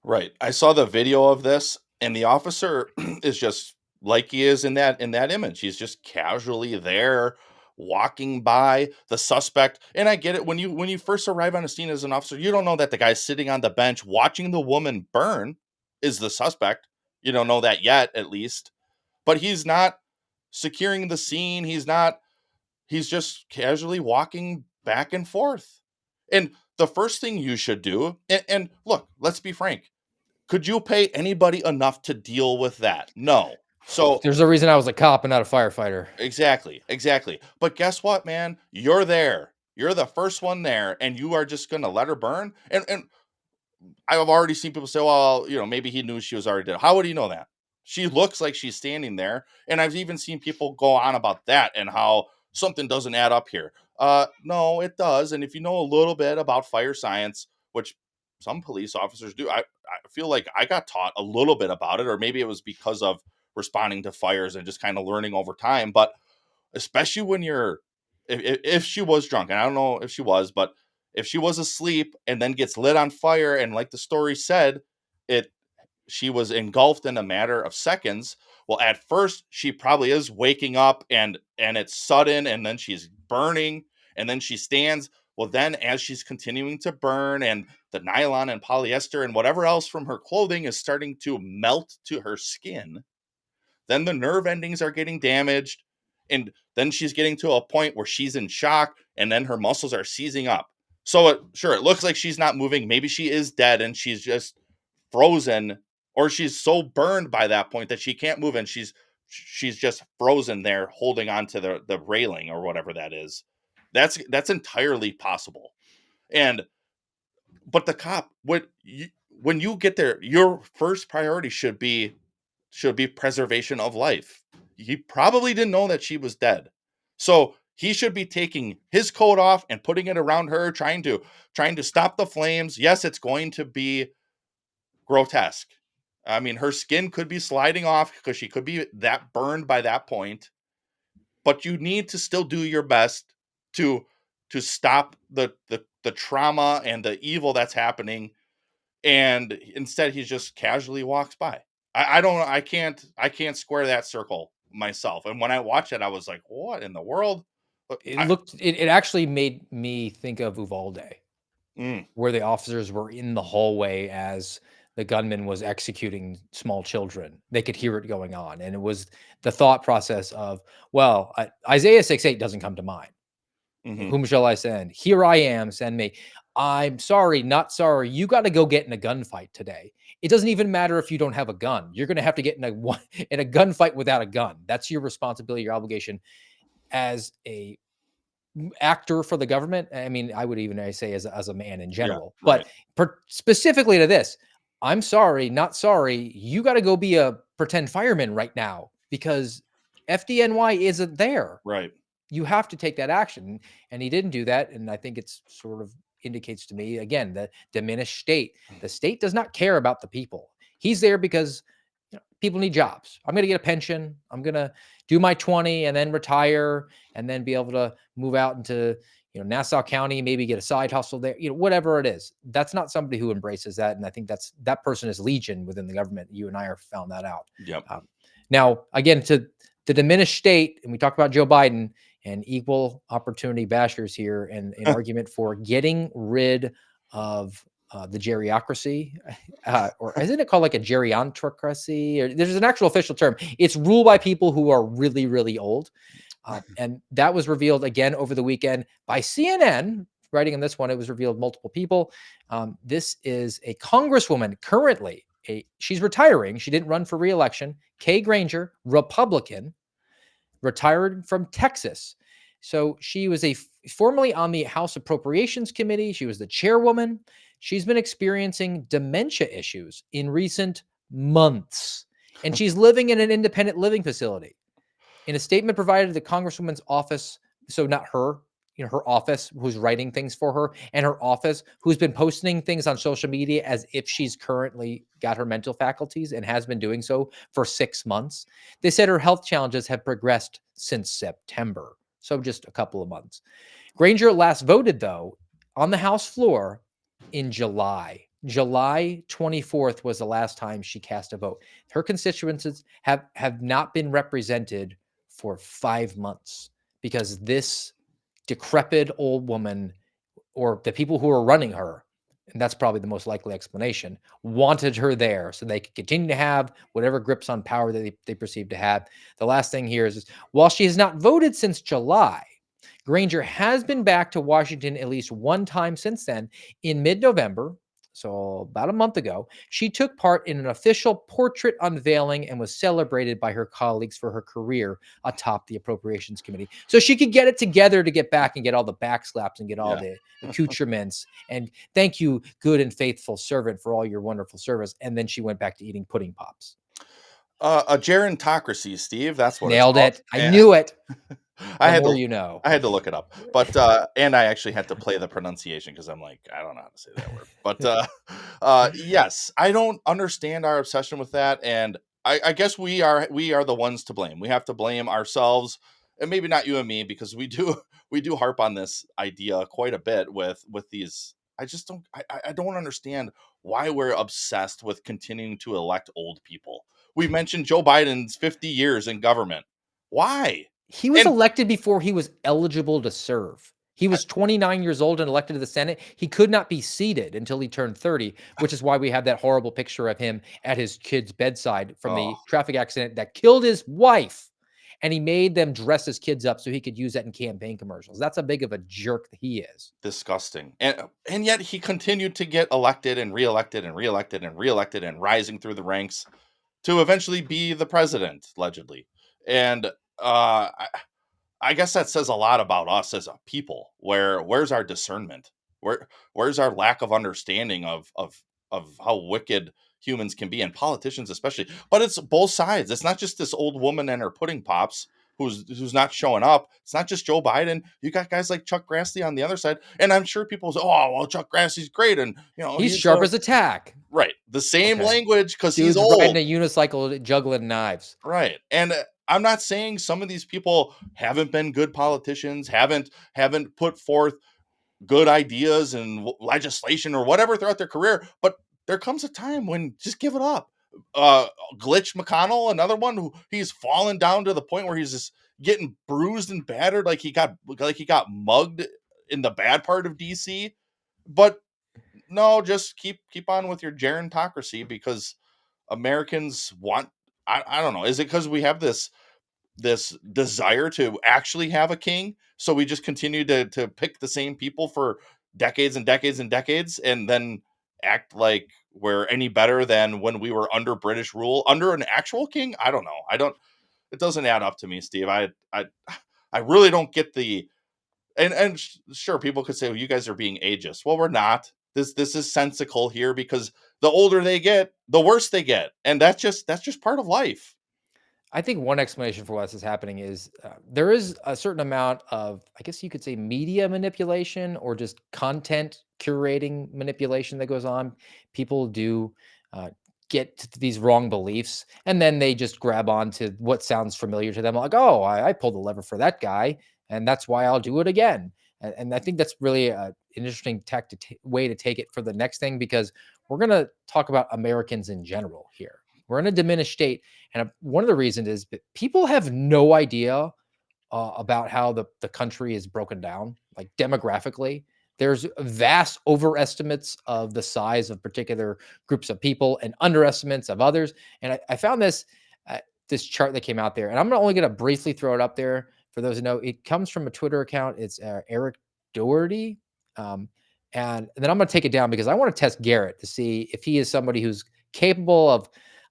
Speaker 7: Right. I saw the video of this, and the officer is just like he is in that image. He's just casually there, walking by the suspect. And I get it, when you first arrive on a scene as an officer, you don't know that the guy sitting on the bench watching the woman burn is the suspect. You don't know that yet, at least. But he's not securing the scene. He's just casually walking back and forth. And the first thing you should do, and look, let's be frank. Could you pay anybody enough to deal with that? No. So
Speaker 1: There's a reason I was a cop and not a firefighter.
Speaker 7: exactly, exactly. But guess what, man? You're there. You're the first one there, and you are just gonna let her burn. And I've already seen people say, well, maybe he knew she was already dead. How would he know that? She looks like she's standing there. And I've even seen people go on about that and how something doesn't add up here. No, it does. And if you know a little bit about fire science, which some police officers do, I feel like I got taught a little bit about it, or maybe it was because of responding to fires and just kind of learning over time. But especially when if she was drunk, and I don't know if she was, but if she was asleep and then gets lit on fire, and like the story said, she was engulfed in a matter of seconds. Well, at first she probably is waking up and it's sudden, and then she's burning, and then she stands. Well, then as she's continuing to burn, and the nylon and polyester and whatever else from her clothing is starting to melt to her skin, then the nerve endings are getting damaged. And then she's getting to a point where she's in shock, and then her muscles are seizing up. So it looks like she's not moving. Maybe she is dead and she's just frozen, or she's so burned by that point that she can't move, and she's just frozen there holding on to the railing or whatever that is. That's entirely possible. And but the cop, when you get there, your first priority should be preservation of life. He probably didn't know that she was dead. So he should be taking his coat off and putting it around her, trying to stop the flames. Yes, it's going to be grotesque. I mean, her skin could be sliding off because she could be that burned by that point. But you need to still do your best to stop the trauma and the evil that's happening. And instead he just casually walks by. I don't know. I can't square that circle myself. And when I watched it, I was like, what in the world? But
Speaker 1: It actually made me think of Uvalde,
Speaker 7: mm,
Speaker 1: where the officers were in the hallway as the gunman was executing small children. They could hear it going on. And it was the thought process of, well, Isaiah 6:8 doesn't come to mind.
Speaker 7: mhm,
Speaker 1: Whom shall I send? Here I am, send me. I'm sorry, not sorry. You got to go get in a gunfight today. It doesn't even matter if you don't have a gun. You're going to have to get in a gunfight without a gun. That's your responsibility, your obligation as a actor for the government. I mean, I would even say as a man in
Speaker 7: yeah,
Speaker 1: general,
Speaker 7: right,
Speaker 1: but specifically to this, I'm sorry, not sorry. You got to go be a pretend fireman right now because FDNY isn't there.
Speaker 7: right,
Speaker 1: You have to take that action. And he didn't do that. And I think it's sort of indicates to me, again, the diminished state. The state does not care about the people. He's there because people need jobs. I'm going to get a pension. I'm going to do my 20 and then retire and then be able to move out into, Nassau County, maybe get a side hustle there, whatever it is. That's not somebody who embraces that. And I think that person is legion within the government. You and I have found that out.
Speaker 7: yep,
Speaker 1: Now, again, to the diminished state, and we talked about Joe Biden and equal opportunity bashers here, and an argument for getting rid of the geriocracy, or isn't it called like a geriatrocracy? Or there's an actual official term. It's ruled by people who are really, really old. And that was revealed again over the weekend by CNN, writing on this one, it was revealed multiple people. This is a Congresswoman currently. She's retiring. She didn't run for re-election. Kay Granger, Republican, retired from Texas. So she was formerly on the House Appropriations Committee. She was the chairwoman. She's been experiencing dementia issues in recent months, and she's living in an independent living facility. In a statement provided to the Congresswoman's office, so not her, her office who's writing things for her, and her office who's been posting things on social media as if she's currently got her mental faculties and has been doing so for 6 months. They said her health challenges have progressed since September, so just a couple of months. Granger last voted, though, on the House floor in July. July 24th was the last time she cast a vote. Her constituencies have not been represented for 5 months because this decrepit old woman, or the people who are running her, and that's probably the most likely explanation, wanted her there so they could continue to have whatever grips on power that they perceive to have. The last thing here is while she has not voted since July, Granger has been back to Washington at least one time since then. In mid-November, so about a month ago, she took part in an official portrait unveiling and was celebrated by her colleagues for her career atop the Appropriations Committee. So she could get it together to get back and get all the backslaps and get all the accoutrements. And thank you, good and faithful servant, for all your wonderful service. And then she went back to eating pudding pops.
Speaker 7: A gerontocracy, Steve. That's what it's
Speaker 1: Nailed
Speaker 7: called.
Speaker 1: it. I knew it.
Speaker 7: I
Speaker 1: The
Speaker 7: had
Speaker 1: more
Speaker 7: to,
Speaker 1: you know.
Speaker 7: I had to look it up, but and I actually had to play the pronunciation because I'm like, I don't know how to say that word. But yes, I don't understand our obsession with that, and I guess we are the ones to blame. We have to blame ourselves, and maybe not you and me, because we do harp on this idea quite a bit with these. I just don't I don't understand why we're obsessed with continuing to elect old people. We mentioned Joe Biden's 50 years in government. Why?
Speaker 1: He was
Speaker 7: And
Speaker 1: elected before he was eligible to serve. He was 29 years old and elected to the Senate. He could not be seated until he turned 30, which is why we have that horrible picture of him at his kid's bedside from
Speaker 7: oh,
Speaker 1: the traffic accident that killed his wife. And he made them dress his kids up so he could use that in campaign commercials. That's how big of a jerk that he is.
Speaker 7: disgusting. And yet he continued to get elected and reelected and reelected and reelected and rising through the ranks to eventually be the president, allegedly. And I guess that says a lot about us as a people. Where's our discernment? Where's our lack of understanding of how wicked humans can be, and politicians especially? But it's both sides. It's not just this old woman and her pudding pops who's not showing up. It's not just Joe Biden. You got guys like Chuck Grassley on the other side, and I'm sure people say, "Oh, well, Chuck Grassley's great," and
Speaker 1: He's
Speaker 7: he's
Speaker 1: sharp as a tack.
Speaker 7: right, the same
Speaker 1: Okay.
Speaker 7: language because he's
Speaker 1: Dude's riding
Speaker 7: old.
Speaker 1: a unicycle juggling knives.
Speaker 7: Right. And I'm not saying some of these people haven't been good politicians, haven't put forth good ideas and legislation or whatever throughout their career, but there comes a time when just give it up. Uh Glitch McConnell, another one who he's fallen down to the point where he's just getting bruised and battered like he got mugged in the bad part of DC. But no, just keep on with your gerontocracy because Americans want I don't know. Is it because we have this desire to actually have a king? So we just continue to pick the same people for decades and decades and decades and then act like we're any better than when we were under British rule, under an actual king? I don't know. I don't it doesn't add up to me, Steve. I really don't get the sure, people could say, well, you guys are being ageist. Well, we're not. This is sensical here because the older they get, the worse they get, and that's just part of life.
Speaker 1: I think one explanation for why this is happening is there is a certain amount of, I guess you could say, media manipulation or just content curating manipulation that goes on. People do uh, get to these wrong beliefs, and then they just grab on to what sounds familiar to them, like, "Oh, I pulled the lever for that guy, and that's why I'll do it again." And I think that's really an interesting way to take it for the next thing, because we're going to talk about Americans in general here. We're in a diminished state, and one of the reasons is that people have no idea about how the country is broken down, like demographically. There's vast overestimates of the size of particular groups of people and underestimates of others. And I found this chart that came out there, and I'm only going to briefly throw it up there for those who know. It comes from a Twitter account. It's Eric Doherty. And then I'm going to take it down because I want to test Garrett to see if he is somebody who's capable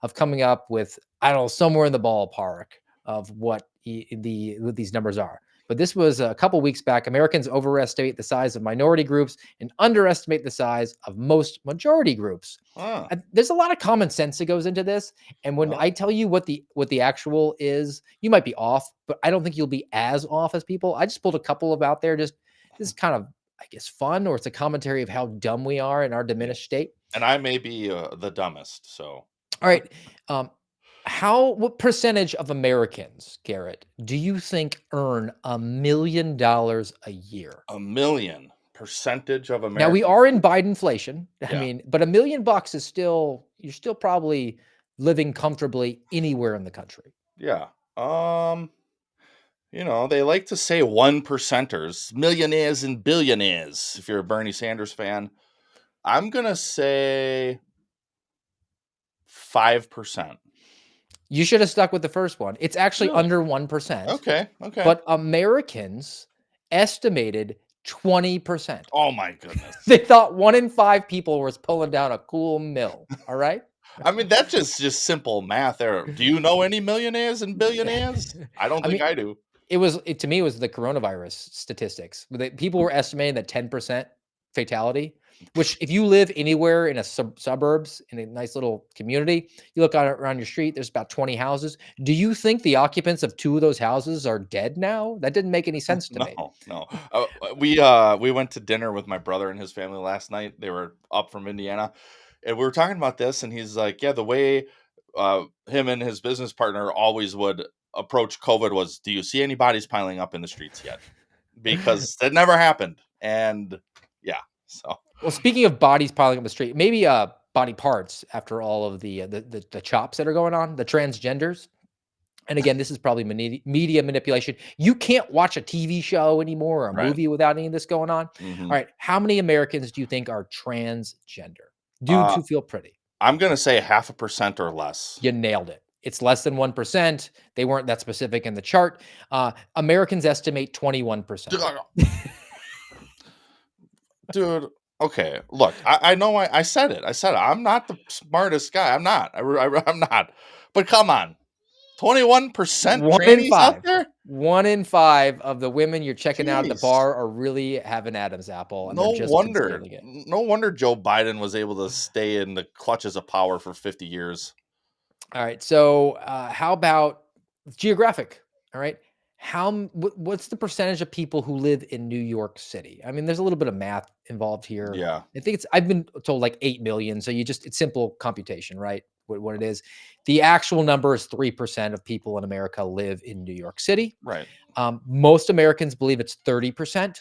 Speaker 1: of coming up with, I don't know, somewhere in the ballpark of what what these numbers are. But this was a couple weeks back. Americans overestimate the size of minority groups and underestimate the size of most majority groups.
Speaker 7: Huh.
Speaker 1: And there's a lot of common sense that goes into this. And when
Speaker 7: Oh.
Speaker 1: I tell you what the actual is, you might be off, but I don't think you'll be as off as people. I just pulled a couple of out there. Just this is kind of, I guess, fun, or it's a commentary of how dumb we are in our
Speaker 7: Yeah.
Speaker 1: diminished state.
Speaker 7: And I may be the dumbest, so
Speaker 1: All right. Um, what percentage of Americans, Garrett, do you think earn $1 million a year?
Speaker 7: 1 million percentage of
Speaker 1: Now we
Speaker 7: Americans.
Speaker 1: are in Bidenflation. I
Speaker 7: Yeah.
Speaker 1: mean, but $1 million is still, you're still probably living comfortably anywhere in the country.
Speaker 7: Yeah. They like to say 1%ers, millionaires and billionaires. If you're a Bernie Sanders fan, I'm gonna say 5%.
Speaker 1: You should have stuck with the first one. It's actually
Speaker 7: Really?
Speaker 1: under 1%,
Speaker 7: Okay. Okay.
Speaker 1: but Americans estimated 20%.
Speaker 7: Oh my goodness.
Speaker 1: They thought 1 in 5 people was pulling down a cool mill. All right.
Speaker 7: I mean, that's just simple math there. Do you know any millionaires and billionaires? I don't
Speaker 1: I
Speaker 7: think
Speaker 1: mean,
Speaker 7: I do.
Speaker 1: to me, it was the coronavirus statistics. People were estimating that 10% fatality, which if you live anywhere in a suburbs in a nice little community, you look around your street, there's about 20 houses. Do you think the occupants of 2 of those houses are dead now? That didn't make any sense to me.
Speaker 7: No, no. We went to dinner with my brother and his family last night. They were up from Indiana, and we were talking about this. And he's like, "Yeah, the way him and his business partner always would approach COVID was, do you see any bodies piling up in the streets yet? Because that never happened." And yeah, so
Speaker 1: Well, speaking of bodies piling up the street, maybe body parts after all of the chops that are going on, the transgenders. And again, this is probably media manipulation. You can't watch a TV show anymore or a
Speaker 7: right.
Speaker 1: movie without any of this going on. All
Speaker 7: hmm
Speaker 1: right, how many Americans do you think are transgender? Dudes
Speaker 7: Uh,
Speaker 1: who feel pretty.
Speaker 7: I'm gonna say 0.5% or less.
Speaker 1: You nailed it. It's less than 1%. They weren't that specific in the chart. Americans estimate 21%.
Speaker 7: Dude, okay. Look, I know I said it. I said it. I'm not the smartest guy. I'm not. I'm not. But come on, 21%
Speaker 1: One in
Speaker 7: trannies out
Speaker 1: five.
Speaker 7: there?
Speaker 1: 1 in 5 of the women you're checking out at the
Speaker 7: Jeez.
Speaker 1: bar are really having Adam's apple, and they're
Speaker 7: No
Speaker 1: just
Speaker 7: wonder.
Speaker 1: concealing it.
Speaker 7: No wonder Joe Biden was able to stay in the clutches of power for 50 years.
Speaker 1: All right. So, how about geographic? All right. What's the percentage of people who live in New York City? I mean, there's a little bit of math involved here.
Speaker 7: Yeah.
Speaker 1: I think I've been told like 8 million. So it's simple computation, right? What it is. The actual number is 3% of people in America live in New York City.
Speaker 7: Right.
Speaker 1: Most Americans believe it's 30%.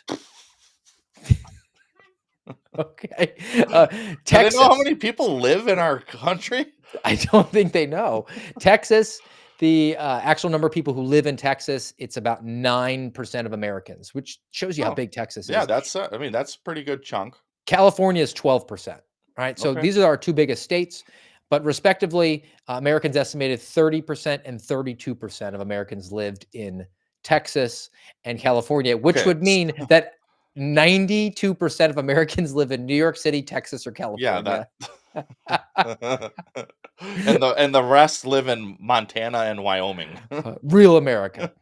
Speaker 1: Okay.
Speaker 7: Do they
Speaker 1: Texas.
Speaker 7: know how many people live in our country?
Speaker 1: I don't think they know. Texas, the actual number of people who live in Texas, it's about 9% of Americans, which shows you how
Speaker 7: Oh,
Speaker 1: big Texas
Speaker 7: yeah,
Speaker 1: is.
Speaker 7: that's I mean, that's a pretty good chunk.
Speaker 1: California is 12%. Right. So
Speaker 7: Okay.
Speaker 1: these are our 2 biggest states, but respectively, Americans estimated 30% and 32% of Americans lived in Texas and California, which
Speaker 7: Okay.
Speaker 1: would mean that 92% of Americans live in New York City, Texas, or
Speaker 7: Yeah,
Speaker 1: California.
Speaker 7: and the rest live in Montana and Wyoming.
Speaker 1: Real America.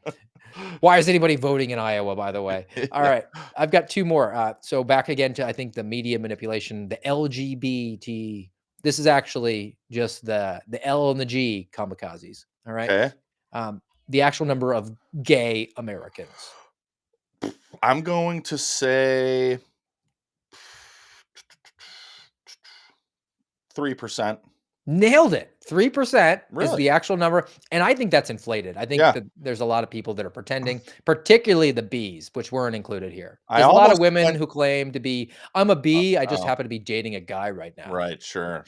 Speaker 1: Why is anybody voting in Iowa, by the way? All right. I've got 2 more. So back again to, I think, the media manipulation, the LGBT. This is actually just the L and the G kamikazes. All right.
Speaker 7: Okay.
Speaker 1: The actual number of gay Americans.
Speaker 7: I'm going to say 3%.
Speaker 1: Nailed it. 3% is
Speaker 7: Really?
Speaker 1: the actual number. And I think that's inflated. I think
Speaker 7: Yeah.
Speaker 1: that there's a lot of people that are pretending, particularly the Bs, which weren't included here.
Speaker 7: I
Speaker 1: There's a lot of
Speaker 7: almost
Speaker 1: women
Speaker 7: went
Speaker 1: who claim to be, I'm a B. I just
Speaker 7: oh,
Speaker 1: happen to be dating a guy right now.
Speaker 7: right, sure.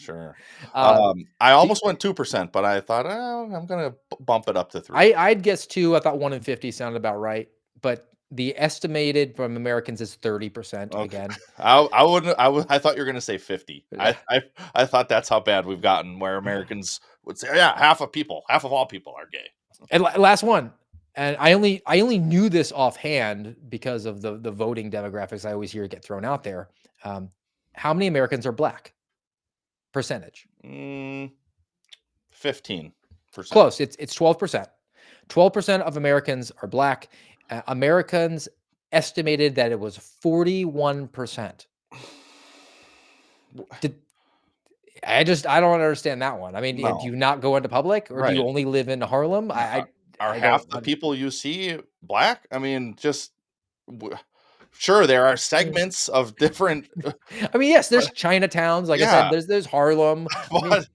Speaker 1: Uh,
Speaker 7: I
Speaker 1: the,
Speaker 7: almost went 2%, but I thought, oh, I'm gonna bump it up to 3.
Speaker 1: I'd guess 2. I thought 1 in 50 sounded about right. But the estimated from Americans is 30%
Speaker 7: Okay.
Speaker 1: again.
Speaker 7: I wouldn't. I thought you were gonna say 50. I thought that's how bad we've gotten, where Americans would say, yeah, half of all people are gay.
Speaker 1: And last one. And I only knew this offhand because of the voting demographics I always hear get thrown out there. Um, how many Americans are black? Percentage.
Speaker 7: Mm, 15%.
Speaker 1: Close. It's 12%. 12% of Americans are black. Americans estimated that it was 41%. Did I don't understand that one. I mean, do
Speaker 7: No,
Speaker 1: you not go into public or do you
Speaker 7: right.
Speaker 1: only live in Harlem?
Speaker 7: Are are
Speaker 1: I
Speaker 7: half
Speaker 1: don't.
Speaker 7: the people you see black? I mean, just w sure, there are segments of different
Speaker 1: I mean, yes, there's
Speaker 7: but
Speaker 1: Chinatowns. Like I said,
Speaker 7: yeah,
Speaker 1: there's Harlem. I mean,
Speaker 7: but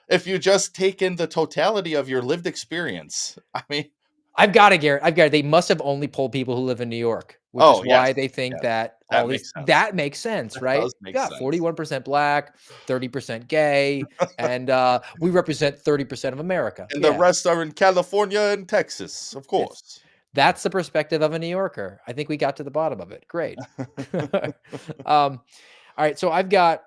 Speaker 7: if you just take in the totality of your lived experience, I mean
Speaker 1: I've got it, Garrett. I've got it. They must have only polled people who live in New York, which is
Speaker 7: oh,
Speaker 1: why
Speaker 7: yes,
Speaker 1: they think
Speaker 7: yes,
Speaker 1: that all
Speaker 7: that
Speaker 1: these
Speaker 7: makes sense.
Speaker 1: that makes sense,
Speaker 7: That
Speaker 1: right?
Speaker 7: does make
Speaker 1: Got
Speaker 7: sense.
Speaker 1: 41% black, 30% gay, and we represent 30% of America.
Speaker 7: And the
Speaker 1: Yeah,
Speaker 7: rest are in California and Texas, of
Speaker 1: it's
Speaker 7: course.
Speaker 1: that's the perspective of a New Yorker. I think we got to the bottom of it. Great. All right, so I've got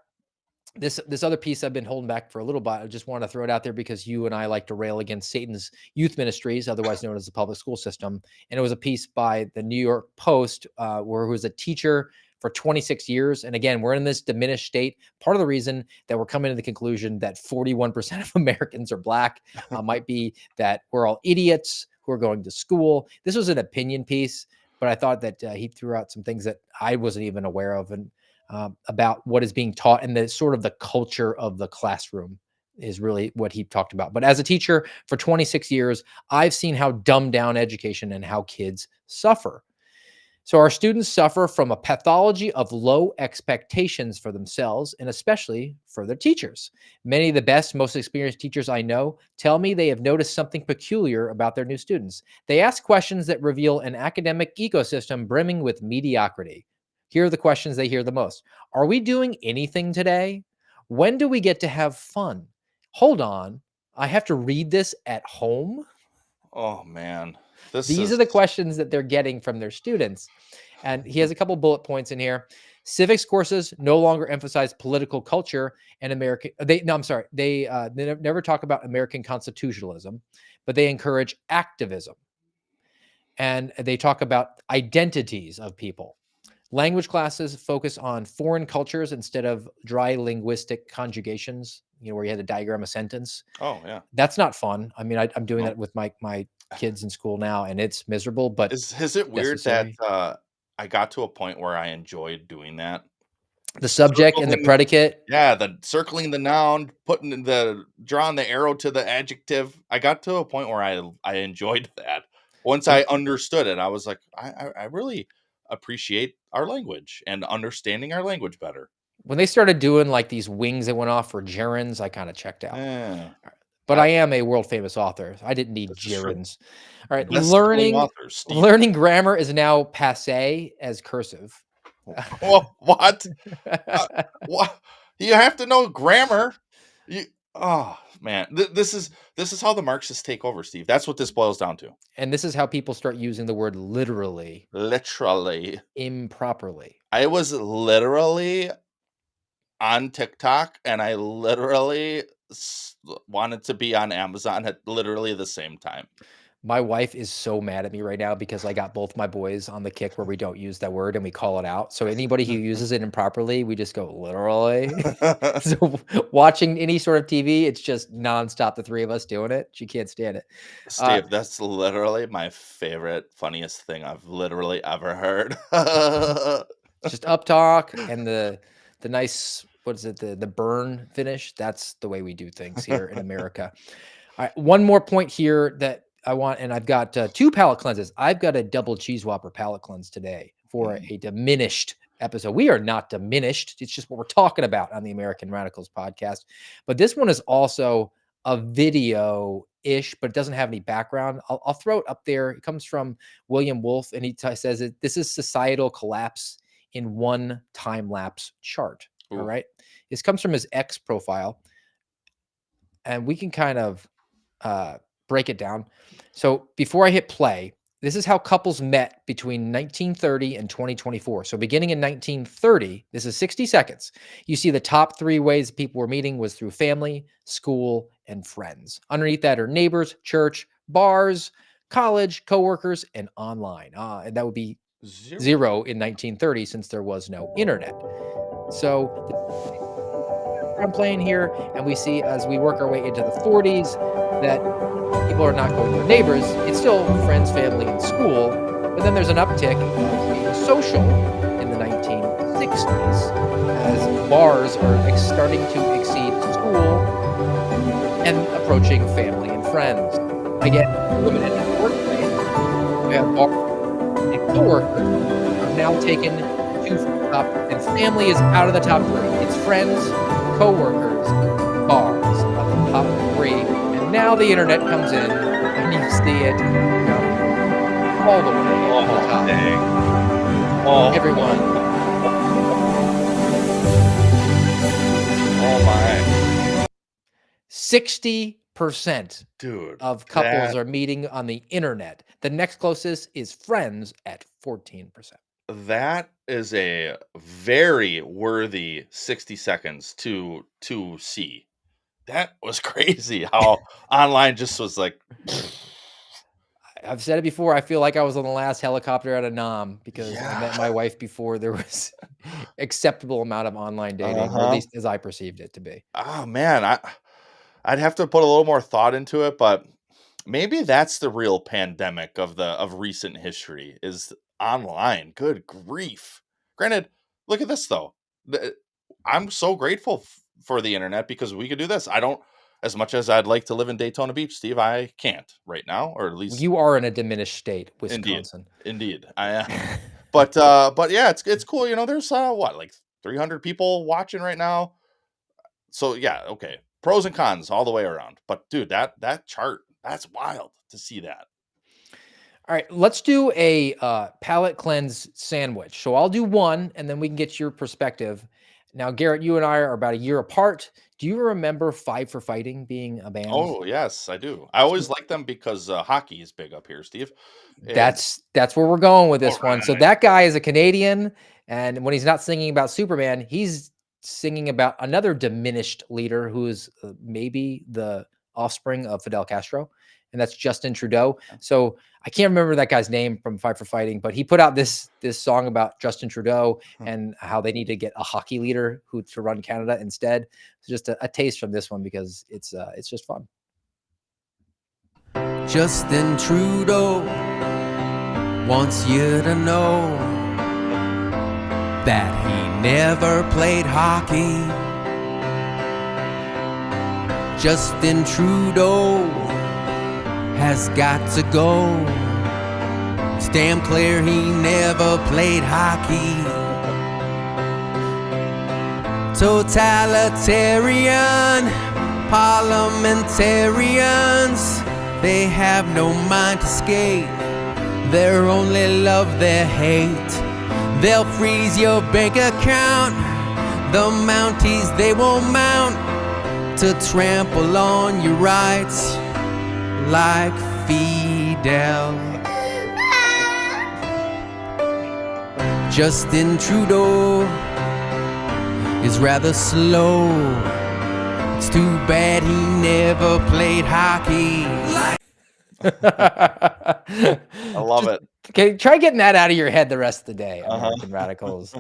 Speaker 1: this other piece I've been holding back for a little bit. I just want to throw it out there because you and I like to rail against Satan's youth ministries, otherwise known as the public school system. And it was a piece by the New York Post, where who was a teacher for 26 years. And again, we're in this diminished state. Part of the reason that we're coming to the conclusion that 41% of Americans are black might be that we're all idiots who are going to school. This was an opinion piece, but I thought that he threw out some things that I wasn't even aware of. And about what is being taught and the sort of the culture of the classroom is really what he talked about. But as a teacher for 26 years, I've seen how dumbed down education and how kids suffer. So our students suffer from a pathology of low expectations for themselves and especially for their teachers. Many of the best, most experienced teachers I know tell me they have noticed something peculiar about their new students. They ask questions that reveal an academic ecosystem brimming with mediocrity. Here are the questions they hear the most. Are we doing anything today? When do we get to have fun? Hold on. I have to read this at home?
Speaker 7: Oh, man. This
Speaker 1: These
Speaker 7: is
Speaker 1: are the questions that they're getting from their students. And he has a couple bullet points in here. Civics courses no longer emphasize political culture and American. They no, I'm sorry. They never talk about American constitutionalism, but they encourage activism and they talk about identities of people. Language classes focus on foreign cultures instead of dry linguistic conjugations. Where you had to diagram a sentence.
Speaker 7: oh, yeah.
Speaker 1: That's not fun. I mean, I'm doing
Speaker 7: No.
Speaker 1: that with my kids in school now, and it's miserable, but
Speaker 7: Is it weird that,
Speaker 1: necessary.
Speaker 7: I got to a point where I enjoyed doing that?
Speaker 1: The subject and the
Speaker 7: Circling
Speaker 1: predicate.
Speaker 7: yeah, the circling the noun, putting in the drawing the arrow to the adjective. I got to a point where I enjoyed that. Once I
Speaker 1: When
Speaker 7: understood it, I was like, I really appreciate our language and understanding our language better.
Speaker 1: when they started doing like these wings that went off for gerunds, I kind of checked out.
Speaker 7: Yeah,
Speaker 1: But
Speaker 7: I
Speaker 1: I am a world famous author. I didn't need
Speaker 7: this is true.
Speaker 1: gerunds. All right,
Speaker 7: Best-selling
Speaker 1: learning
Speaker 7: author, Steve.
Speaker 1: learning grammar is now passé as cursive.
Speaker 7: Well, what? What? You have to know grammar. You oh, man. This is how the Marxists take over, Steve. That's what this boils down to.
Speaker 1: And this is how people start using the word literally
Speaker 7: Literally.
Speaker 1: improperly.
Speaker 7: I was literally on TikTok and I literally wanted to be on Amazon at literally the same time.
Speaker 1: My wife is so mad at me right now because I got both my boys on the kick where we don't use that word and we call it out. So anybody who uses it improperly, we just go literally. So watching any sort of TV, it's just nonstop. The three of us doing it. She can't stand it. Uh,
Speaker 7: Steve, that's literally my favorite, funniest thing I've literally ever heard.
Speaker 1: just up talk and the nice what is it the burn finish. That's the way we do things here in America. All right, one more point here that I want, and I've got two palate cleanses. I've got a double cheese whopper palate cleanse today for
Speaker 7: Mm.
Speaker 1: a diminished episode. We are not diminished. It's just what we're talking about on the American Radicals podcast. But this one is also a video ish, but it doesn't have any background. I'll throw it up there. It comes from William Wolf, and he says that this is societal collapse in one time lapse chart. All
Speaker 7: Ooh.
Speaker 1: right. This comes from his X profile, and we can kind of break it down. So before I hit play, this is how couples met between 1930 and 2024. So beginning in 1930, this is 60 seconds. You see the top three ways people were meeting was through family, school, and friends. Underneath that are neighbors, church, bars, college, coworkers, and online. And that would be zero in 1930 since there was no internet. So I'm playing here, and we see as we work our way into the 40s that people are not going to their neighbors. It's still friends, family, and school. But then there's an uptick of being social in the 1960s as bars are starting to exceed school and approaching family and friends. Again, limited in the workplace. We have bars and coworkers have now taken two from the top, and family is out of the top three. It's friends, coworkers, bars are the top three. And now the internet comes in, and you see it all the way to the top.
Speaker 7: Oh,
Speaker 1: Everyone.
Speaker 7: Oh my.
Speaker 1: 60%
Speaker 7: Dude,
Speaker 1: of couples
Speaker 7: that
Speaker 1: are meeting on the internet. The next closest is friends at 14%.
Speaker 7: that is a very worthy 60 seconds to see. That was crazy how online just was like,
Speaker 1: I've said it before. I feel like I was on the last helicopter out of Nam because I met
Speaker 7: yeah.
Speaker 1: my wife before there was acceptable amount of online dating, or at
Speaker 7: Uh-huh.
Speaker 1: least as I perceived it to be.
Speaker 7: Oh man, I'd have to put a little more thought into it, but maybe that's the real pandemic of recent history is online. Good grief. Granted, look at this though. I'm so grateful for the internet because we could do this. I don't, as much as I'd like to live in Daytona Beach, Steve, I can't right now, or at least
Speaker 1: You are in a diminished state,
Speaker 7: indeed,
Speaker 1: Wisconsin.
Speaker 7: indeed, I am. But yeah, it's cool. You know, there's what, like 300 people watching right now. So yeah, okay. Pros and cons all the way around. But dude, that chart, that's wild to see that.
Speaker 1: All right, let's do a palate cleanse sandwich. So I'll do one, and then we can get your perspective. Now, Garrett, you and I are about a year apart. Do you remember Five for Fighting being a band?
Speaker 7: Oh yes, I do. I always like them because hockey is big up here, Steve. And
Speaker 1: That's where we're going with
Speaker 7: all
Speaker 1: this one. So
Speaker 7: right.
Speaker 1: that guy is a Canadian, and when he's not singing about Superman, he's singing about another diminished leader who is maybe the offspring of Fidel Castro, and that's Justin Trudeau. So I can't remember that guy's name from Fight for Fighting, but he put out this song about Justin Trudeau and how they need to get a hockey leader who to run Canada instead. So just a taste from this one because it's just fun.
Speaker 8: Justin Trudeau wants you to know that he never played hockey. Justin Trudeau has got to go. It's damn clear he never played hockey. Totalitarian parliamentarians, they have no mind to skate. Their only love, their hate. They'll freeze your bank account. The Mounties they will mount to trample on your rights like Fidel. Justin Trudeau is rather slow. It's too bad he never played hockey.
Speaker 7: I love it.
Speaker 1: Okay, try getting that out of your head the rest of the day,
Speaker 7: Uh-huh.
Speaker 1: American radicals.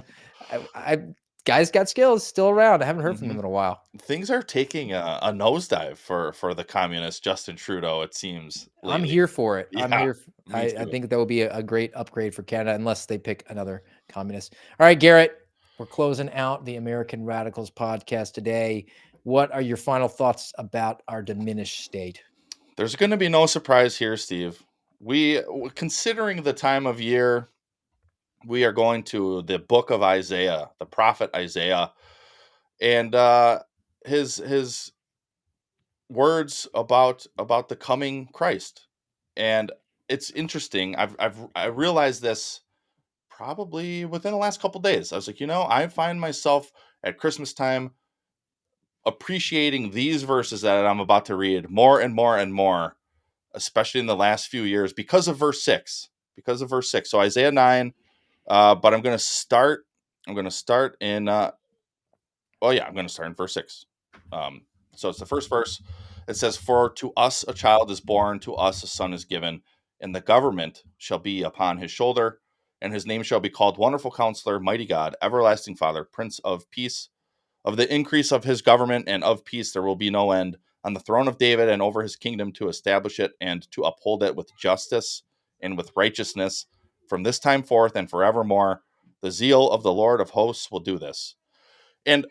Speaker 1: Guys got skills still around. I haven't heard from them in a while.
Speaker 7: Things are taking a nosedive for the communist Justin Trudeau, it seems
Speaker 1: I'm
Speaker 7: lately.
Speaker 1: here for it. I'm
Speaker 7: Yeah,
Speaker 1: here.
Speaker 7: me
Speaker 1: I
Speaker 7: too.
Speaker 1: think that will be a great upgrade for Canada, unless they pick another communist. All right, Garrett, we're closing out the American Radicals podcast today. What are your final thoughts about our diminished state?
Speaker 7: There's going to be no surprise here, Steve. Considering the time of year, we are going to the book of Isaiah, the prophet Isaiah, and his words about the coming Christ. And it's interesting. I realized this probably within the last couple days. I was like, I find myself at Christmas time appreciating these verses that I'm about to read more and more and more, especially in the last few years because of verse 6. Because of verse 6. So Isaiah 9, but I'm going to start in I'm going to start in verse 6. So it's the first verse. It says, "For to us a child is born, to us a son is given, and the government shall be upon his shoulder, and his name shall be called Wonderful Counselor, Mighty God, Everlasting Father, Prince of Peace. Of the increase of his government and of peace there will be no end, on the throne of David and over his kingdom, to establish it and to uphold it with justice and with righteousness from this time forth and forevermore. The zeal of the Lord of hosts will do this. And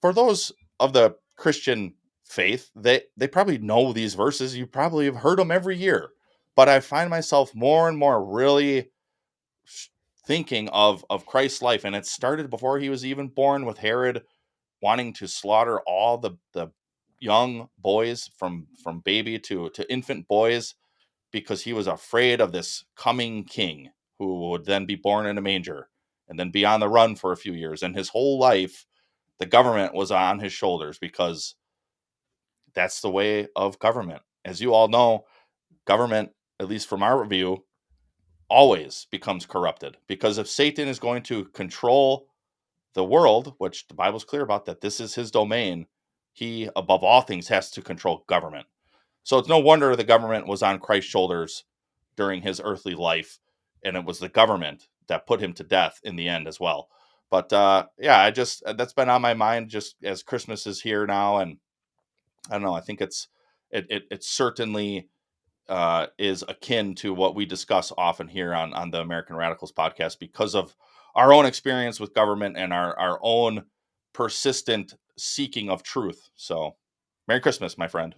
Speaker 7: for those of the Christian faith, they probably know these verses. You probably have heard them every year. But I find myself more and more really thinking of Christ's life. And it started before he was even born, with Herod wanting to slaughter all the young boys from baby to infant boys, because he was afraid of this coming king who would then be born in a manger and then be on the run for a few years. And his whole life, the government was on his shoulders, because that's the way of government. As you all know, government, at least from our view, always becomes corrupted, because if Satan is going to control the world, which the Bible's clear about, that this is his domain, he, above all things, has to control government. So it's no wonder the government was on Christ's shoulders during his earthly life, and it was the government that put him to death in the end as well. But yeah, I just that's been on my mind just as Christmas is here now, and I don't know. I think it certainly is akin to what we discuss often here on the American Radicals podcast, because of our own experience with government and our own persistent seeking of truth. So, Merry Christmas, my friend.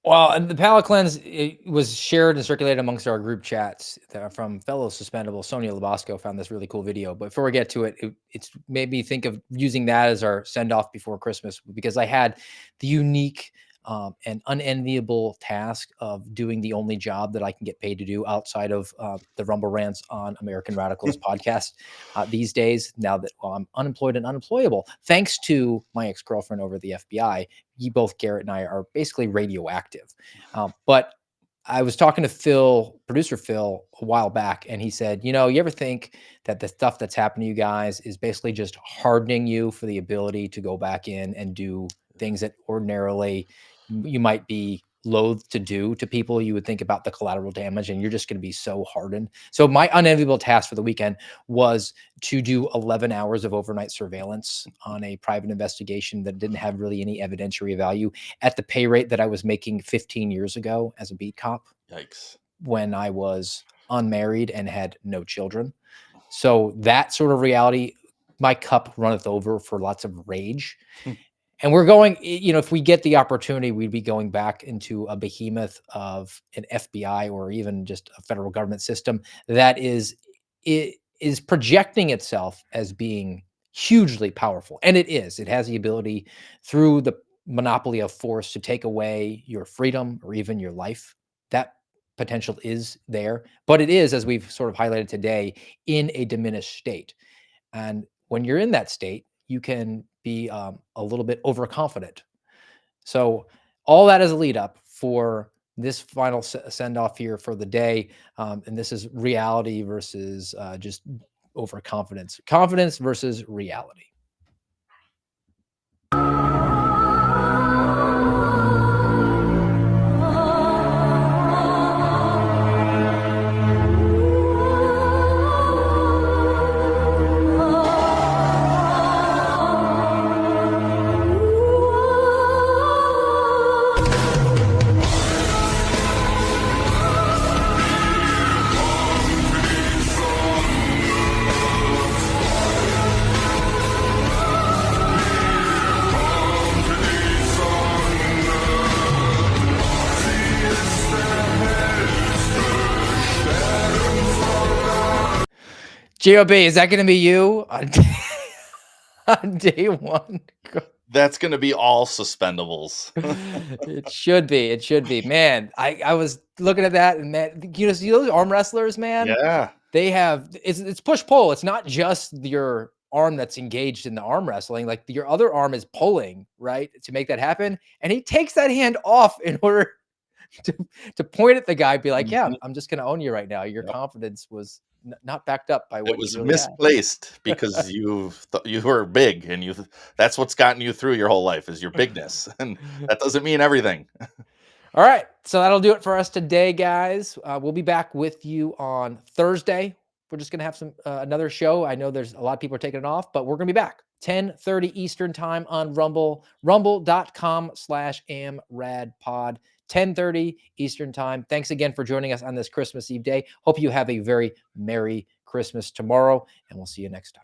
Speaker 1: Well, and the palate cleanse, it was shared and circulated amongst our group chats from fellow suspendable. Sonia Labasco found this really cool video. But before we get to it, it's made me think of using that as our send off before Christmas, because I had the unique and unenviable task of doing the only job that I can get paid to do outside of the Rumble Rants on American Radicals podcast these days, now that I'm unemployed and unemployable, thanks to my ex-girlfriend over at the FBI. You both, Garrett and I, are basically radioactive. But I was talking to producer Phil, a while back, and he said, you ever think that the stuff that's happened to you guys is basically just hardening you for the ability to go back in and do things that ordinarily you might be loath to do to people? You would think about the collateral damage, and you're just going to be so hardened. So my unenviable task for the weekend was to do 11 hours of overnight surveillance on a private investigation that didn't have really any evidentiary value, at the pay rate that I was making 15 years ago as a beat cop.
Speaker 7: Yikes.
Speaker 1: When I was unmarried and had no children. So that sort of reality, my cup runneth over for lots of rage. And we're going, if we get the opportunity, we'd be going back into a behemoth of an FBI or even just a federal government system that is projecting itself as being hugely powerful. And it is. It has the ability, through the monopoly of force, to take away your freedom or even your life. That potential is there. But it is, as we've sort of highlighted today, in a diminished state. And when you're in that state, you can be a little bit overconfident. So all that is a lead up for this final send off here for the day. And this is reality versus just overconfidence. Confidence versus reality. GOB, is that going to be you on day one?
Speaker 7: That's going to be all suspendables.
Speaker 1: It should be. It should be. Man, I was looking at that, and man, see those arm wrestlers, man?
Speaker 7: Yeah.
Speaker 1: They have, it's push-pull. It's not just your arm that's engaged in the arm wrestling. Like, your other arm is pulling, right, to make that happen. And he takes that hand off in order to point at the guy, be like, yeah, I'm just going to own you right now. Your confidence was not backed up by what
Speaker 7: it was
Speaker 1: you really
Speaker 7: misplaced
Speaker 1: had.
Speaker 7: because you were big, and that's what's gotten you through your whole life, is your bigness, and that doesn't mean everything.
Speaker 1: All All right. So that'll do it for us today, guys. We'll be back with you on Thursday. We're just going to have some another show. I know there's a lot of people are taking it off, but we're going to be back 10:30 Eastern time on Rumble, rumble.com/amradpod, 10:30 Eastern time. Thanks again for joining us on this Christmas Eve day. Hope you have a very Merry Christmas tomorrow, and we'll see you next time.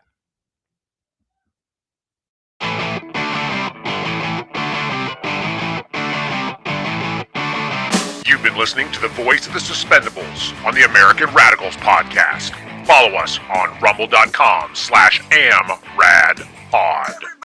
Speaker 6: You've been listening to the Voice of the Suspendables on the American Radicals podcast. Follow us on rumble.com/amradpod.